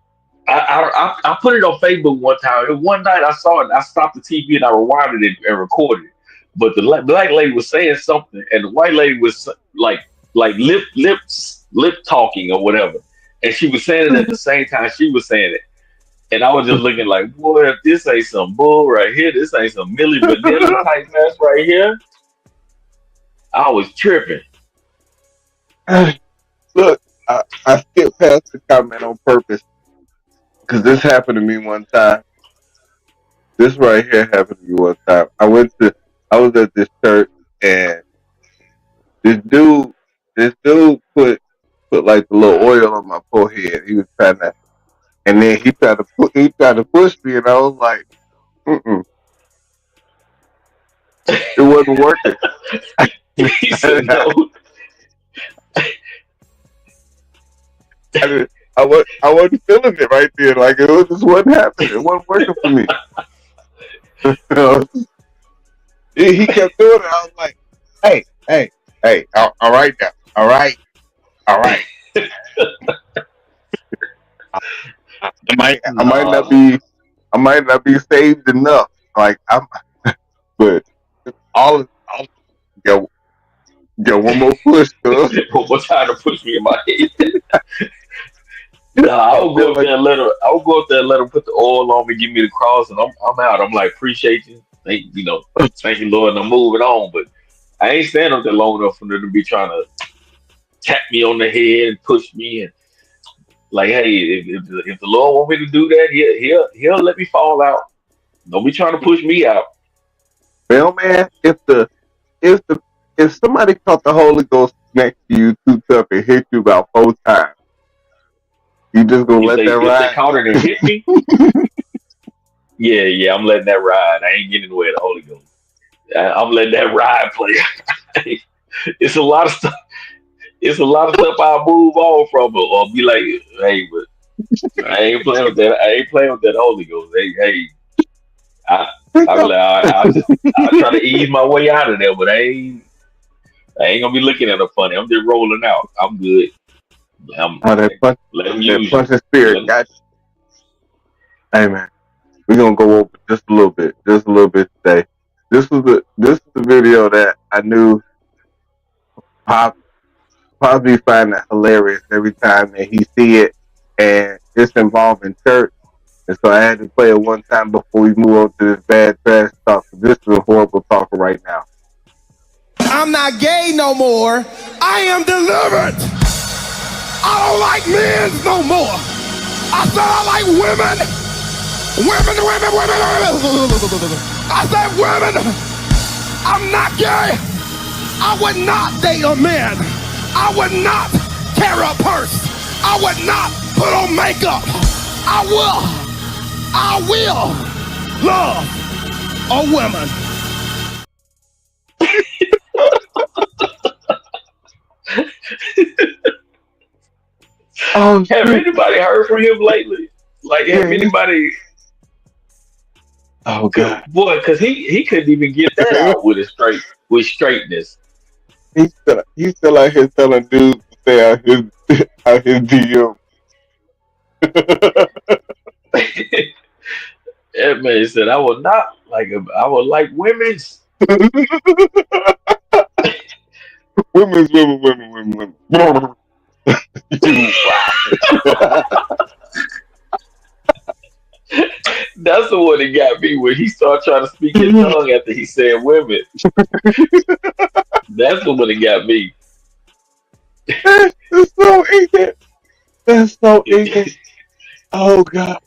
I put it on Facebook one time. And one night I saw it. I stopped the TV and I rewinded it and recorded it. But the black lady was saying something, and the white lady was like lip talking or whatever, and she was saying it at the same time she was saying it. And I was just looking like, boy, if this ain't some bull right here, this ain't some Millie Vanilli type mess right here. I was tripping. look, I skipped past the comment on purpose because this happened to me one time. This right here happened to me one time. I was at this church and this dude put like the little oil on my forehead. He was trying to, and then he tried to push me, and I was like, mm-mm. It wasn't working. He said no. I wasn't feeling it right there. Like it just wasn't happening. It wasn't working for me. He kept doing it. I was like, hey, all right now, all right. I might not be saved enough. Like but all one more push, cuz. One more time to push me in my head. Nah, I would go up there and let her. I would go up there and let her put the oil on me, give me the cross, and I'm out. I'm like, appreciate you, thank you, Lord, and I'm moving on. But I ain't standing up there long enough for them to be trying to tap me on the head and push me and like, hey, if the Lord want me to do that, he'll let me fall out. Don't be trying to push me out. Well, man, if somebody caught the Holy Ghost next to you too tough and hit you about 4 times, you just gonna let that If they ride? caught it and hit me, yeah, I'm letting that ride. I ain't getting in the way of the Holy Ghost. I'm letting that ride play. It's a lot of stuff. It's a lot of stuff I'll move on from or be like, hey, but I ain't playing with that. I ain't playing with that Holy Ghost. Hey, I try to ease my way out of there, but I ain't gonna be looking at her funny. I'm just rolling out. I'm good. Let them use you. punch of spirit. Got you. Hey, man, we're gonna go over just a little bit today. This is the video that I knew Pop probably find it hilarious every time that he see it, and it's involving church. And so I had to play it one time before we move on to this bad trash talk. This is a horrible talker right now. I'm not gay no more. I am delivered. I don't like men no more. I said I like women. Women. I said women. I'm not gay. I would not date a man. I would not carry a purse. I would not put on makeup. I will love a woman. Have anybody heard from him lately? Like, have anybody? Oh God, boy, because he couldn't even get that out with straightness. He's still out here telling dudes to stay out his DM. That man said, "I will not I will like women's." women. That's the one that got me when he started trying to speak his tongue after he said women. That's the one that got me. That's so ignorant. That's so ignorant. Oh God.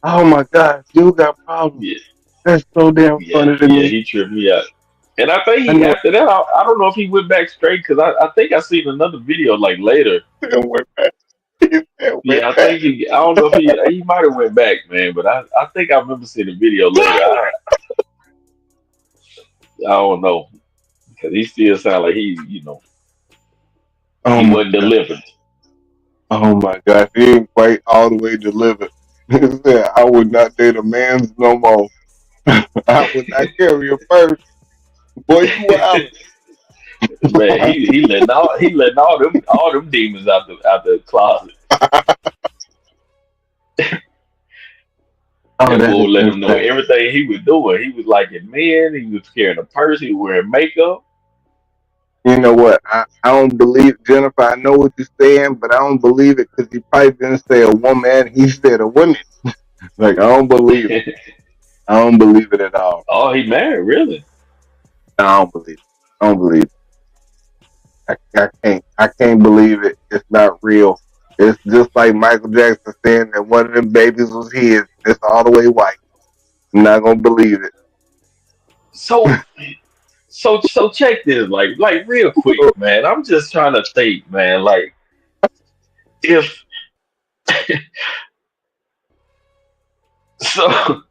Oh my God. Dude got problems. Yeah. That's so damn funny to me. Yeah, he tripped me out. And I think I he know after that, I don't know if he went back straight because I think I seen another video like later. he still went back. He still went Yeah, I back. think I don't know if he might have went back, man, but I think I remember seeing the video later. I don't know because he still sound like Oh he my wasn't god. delivered. Oh my gosh. He ain't quite all the way delivered. He said, I would not date a man's no more. I would not carry a purse. Boy, you wildin'. Man, he letting all them demons out the closet. Oh, That that boy is let him know insane. everything he was doing. He was liking men. He was carrying a purse. He was wearing makeup. You know what? I don't believe, Jennifer, I know what you're saying, but I don't believe it because he probably didn't say a woman. He said a woman. Like, I don't believe it. I don't believe it at all. Oh, he married, really? I don't believe it. I don't believe it. I can't believe it. It's not real. It's just like Michael Jackson saying that one of them babies was his. It's all the way white. I'm not gonna believe it. So, so check this, like real quick, man. I'm just trying to think, man. Like, if so,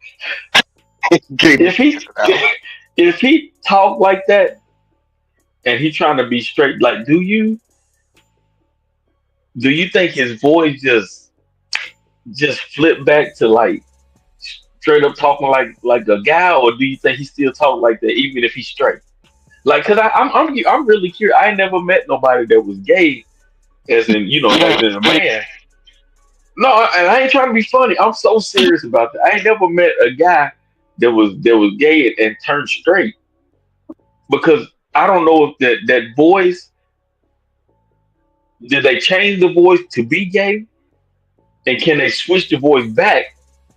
Can't if even he get it out. if he talk like that and he trying to be straight, like, do you think his voice just flip back to like straight up talking like a guy, or do you think he still talk like that even if he's straight? Like, cause I'm really curious. I ain't never met nobody that was gay, as in as in a man. No, and I ain't trying to be funny. I'm so serious about that. I ain't never met a guy that was gay and turned straight because I don't know if that voice did they change the voice to be gay, and can they switch the voice back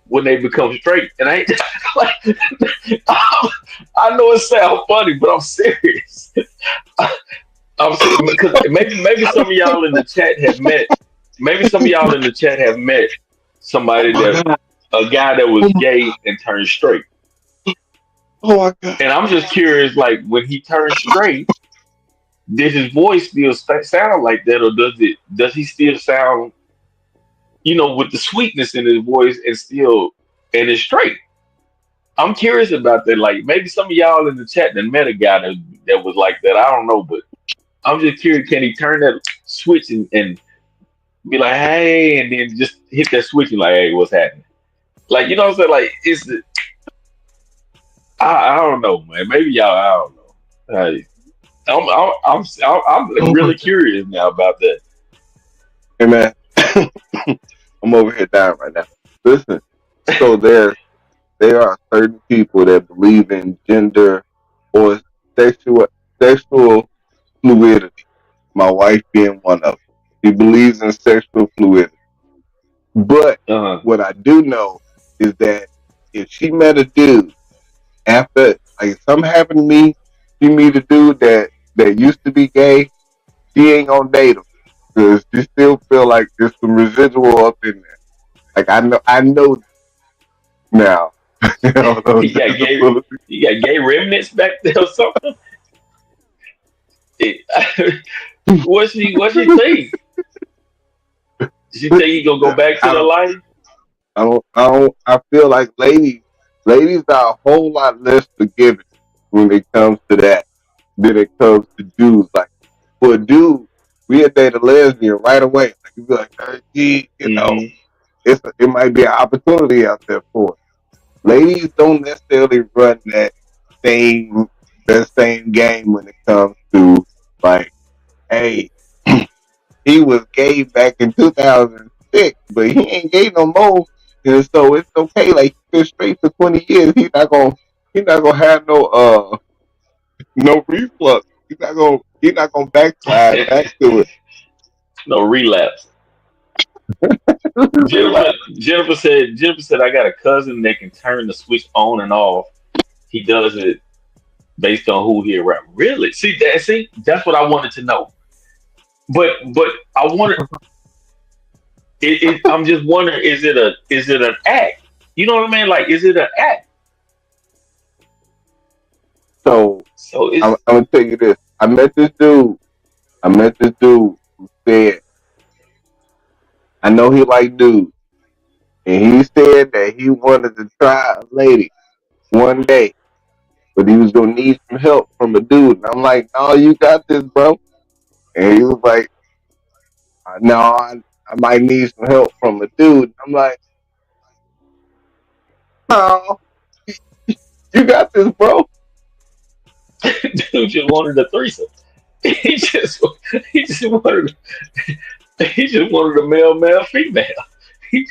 when they become straight? And I ain't like I know it sounds funny, but I'm serious. Because maybe some of y'all in the chat have met. Maybe some of y'all in the chat have met Oh somebody my that god. a guy that was gay and turned straight. Oh my god. And I'm just curious, like when he turned straight, did his voice still sound like that, or does he still sound, with the sweetness in his voice and it's straight? I'm curious about that. Like maybe some of y'all in the chat that met a guy that was like that. I don't know, but I'm just curious. Can he turn that switch and be like, hey, and then just hit that switch and like, hey, what's happening? Like, you know what I'm saying? Like, I don't know, man. Maybe y'all, I don't know. Hey, I'm Oh my really god. curious now about that. Hey man, I'm over here dying right now. Listen. So there are certain people that believe in gender or sexual sexual fluidity. My wife being one of them. She believes in sexual fluidity. But Uh-huh. what I do know is that if she met a dude after like something happened to me, she meet a dude that used to be gay, she ain't gonna date him because she still feel like there's some residual up in there. Like I know now. You know, those You got gay, disabilities. you got gay remnants back there or something. It, what she think? She think he gonna go back to I the don't. life? I feel like ladies are a whole lot less forgiving when it comes to that than it comes to dudes. Like for a dude, we'll date a lesbian right away. Like you be like, hey, Hmm. it might be an opportunity out there for it. Ladies don't necessarily run same that same game when it comes to like, hey, he was gay back in 2006, but he ain't gay no more. And so it's okay. Like he's been straight for 20 years. He's not gonna have no reflux. He's not gonna backslide back to it. No relapse. Jennifer Relax. Jennifer said I got a cousin that can turn the switch on and off. He does it based on who he around. Really? See, that's what I wanted to know. But I wanted I'm just wondering, is it an act? You know what I mean? Like, is it an act? So So I'm it's gonna tell you this. I met this dude. Who said, I know he like dudes. And he said that he wanted to try a lady one day, but he was gonna need some help from a dude. And I'm like, no, you got this, bro. And he was like, no, I might need some help from a dude. I'm like, no, you got this, bro. dude just wanted a threesome. He just he just wanted he just wanted a male female. He,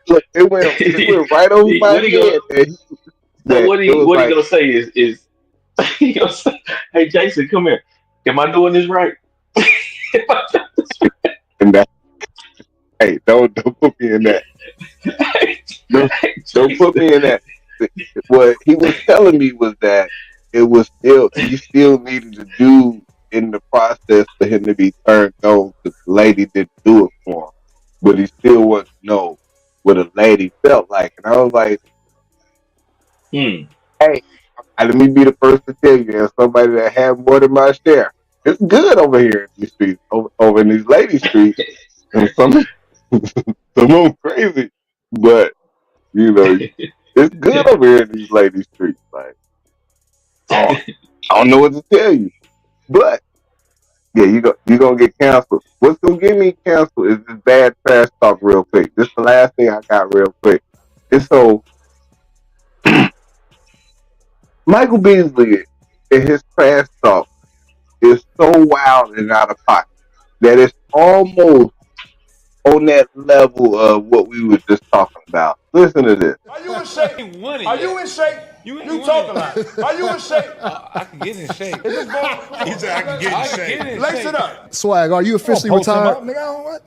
Look, it went right over my what he gonna head so that it was what he like, gonna say is he gonna say, hey Jason, come here. Am I doing this right? Am I doing this and that, hey, don't put me in that. right? Don't, Hey, don't put Jason. me in that. What he was telling me was that it was still he still needed to do in the process for him to be turned on because the lady didn't do it for him, but he still wanted to know what a lady felt like. And I was like, Hmm. hey, let me be the first to tell you, as somebody that had more than my share, it's good over here in these streets, over in these lady streets, and some of them crazy, but you know, it's good over here in these lady streets. Like, oh, I don't know what to tell you, but yeah, you gonna get canceled. What's gonna get me canceled is this bad trash talk. Real quick, this the last thing I got. Real quick, it's so Michael Beasley and his trash talk is so wild and out of pocket that it's almost on that level of what we were just talking about. Listen to this. Are you in shape? Are you in shape? You talk a lot. Are you in shape? I can get in shape. Is this ball? He said I can get in shape. Lace it up. Swag, are you officially Post him retired? up, nigga. I don't what?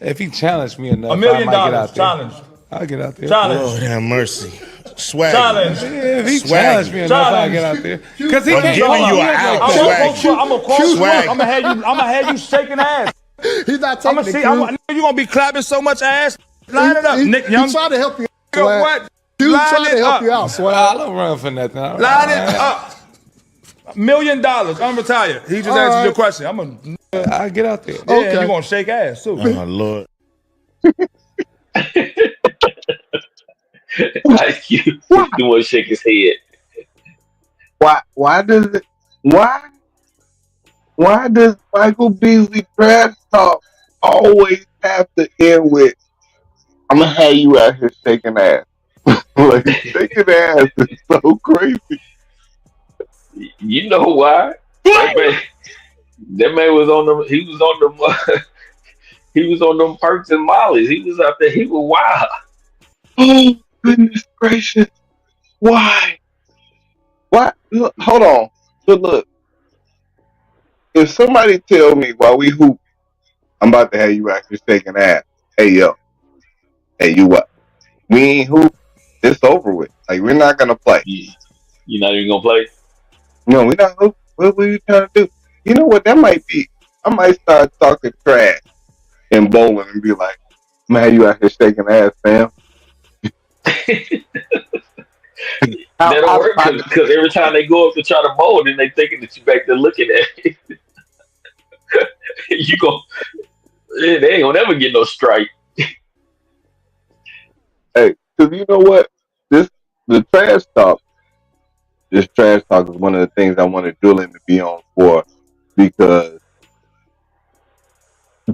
If he challenged me enough, $1 I million might get out there. challenge. I'll get out there. Challenge. Lord have mercy. Swag. Challenge. Yeah, if he Swaggy. challenged me enough, I'll Challenge. get out there. Because he I'm can't giving you an live out. like that. Swag. I'm gonna cross you up. Swag. I'm gonna have you shaking ass. He's not I'm taking gonna the see. cue. You gonna be clapping so much ass. Line it up, Nick Young. He tried to help you out, You know Swag. what? Dude Line tried to it help up. you out, Swag. I don't run for nothing. Line it up. $1 million. I'm retired. He just answered your question. I'm gonna. I'll get out there. Yeah, Okay. you gonna shake ass too. Oh Lord. Like you want to shake his head. Why does it? Why does Michael Beasley trash talk always have to end with "I'm gonna have you out here shaking ass"? Like shaking ass is so crazy. You know why? That man was on them. He was on them. He was on them perks and mollies. He was out there. He was wild. Oh goodness gracious! Why? Why? Look, hold on. But look, if somebody tell me while we hoop, I'm about to have you out here shaking ass. Hey yo, hey you what? We ain't hoop. It's over with. Like we're not gonna play. You not even gonna play. No, we're not hoop. What are you trying to do? You know what? That might be. I might start talking trash in bowling and be like, "Man, you out here shaking ass, fam." That'll work because every time they go up to try to bowl, then they thinking that you back there looking at it. You go, they ain't gonna never get no strike. Hey, because you know what? The trash talk. This trash talk is one of the things I wanted Julian to be on for because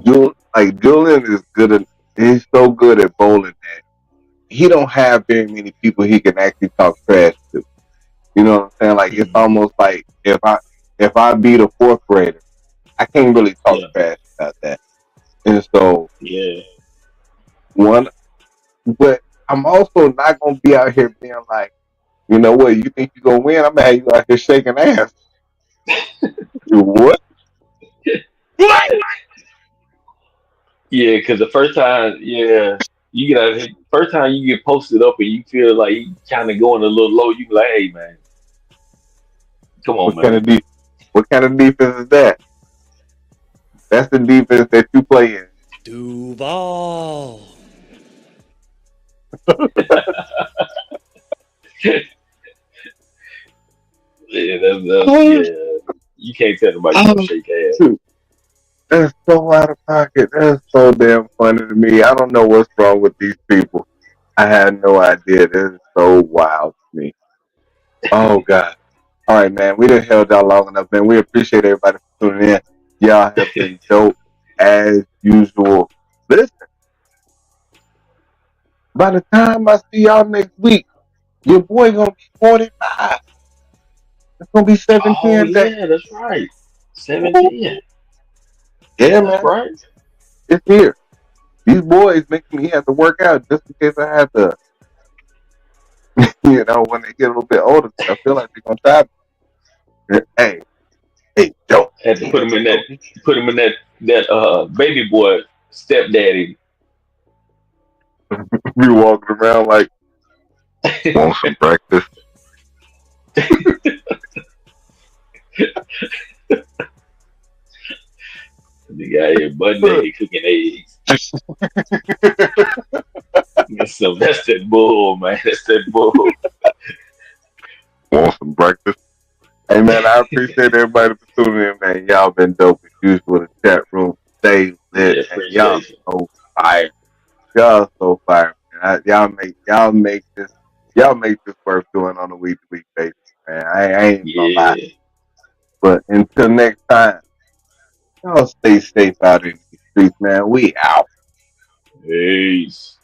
Julian is good at he's so good at bowling that he don't have very many people he can actually talk trash to. You know what I'm saying? Like it's almost like if I beat a fourth grader, I can't really talk Yeah, trash about that. And so yeah. one but I'm also not gonna be out here being like, you know what, you think you're gonna win, I'm gonna have you out here shaking ass. What? Yeah, because the first time, you get out, first time you get posted up and you feel like you kind of going a little low, you be like, hey man, come on, What kind man. of what kind of defense is that? That's the defense that you play in. Duval. Yeah, that's Oh, yeah. You can't tell nobody you gonna oh, shake ass. shoot. That's so out of pocket. That's so damn funny to me. I don't know what's wrong with these people. I had no idea. This is so wild to me. Oh God. All right, man. We done held y'all long enough, man. We appreciate everybody for tuning in. Y'all have been dope as usual. Listen, by the time I see y'all next week, your boy gonna be 45. It's gonna be Oh 17 days. yeah, that's right. Woo. 17. Yeah, That's man. right. It's here. These boys making me have to work out just in case I have to, when they get a little bit older, 'cause I feel like they're gonna try me. Hey, Joe. Had to put him in that baby boy stepdaddy. Be walking around like, want some breakfast? The guy here butt naked cooking eggs. That's that bull, man. That's that bull. Want some breakfast? Hey, man, I appreciate everybody for tuning in, man. Y'all been dope as usual. The chat room stay lit, Yeah, man. Y'all appreciation. so fire. Y'all so fire, man. Y'all make this worth doing on a week to week basis, man. I ain't gonna lie. Yeah. But until next time, y'all stay safe out in these streets, man. We out. Peace.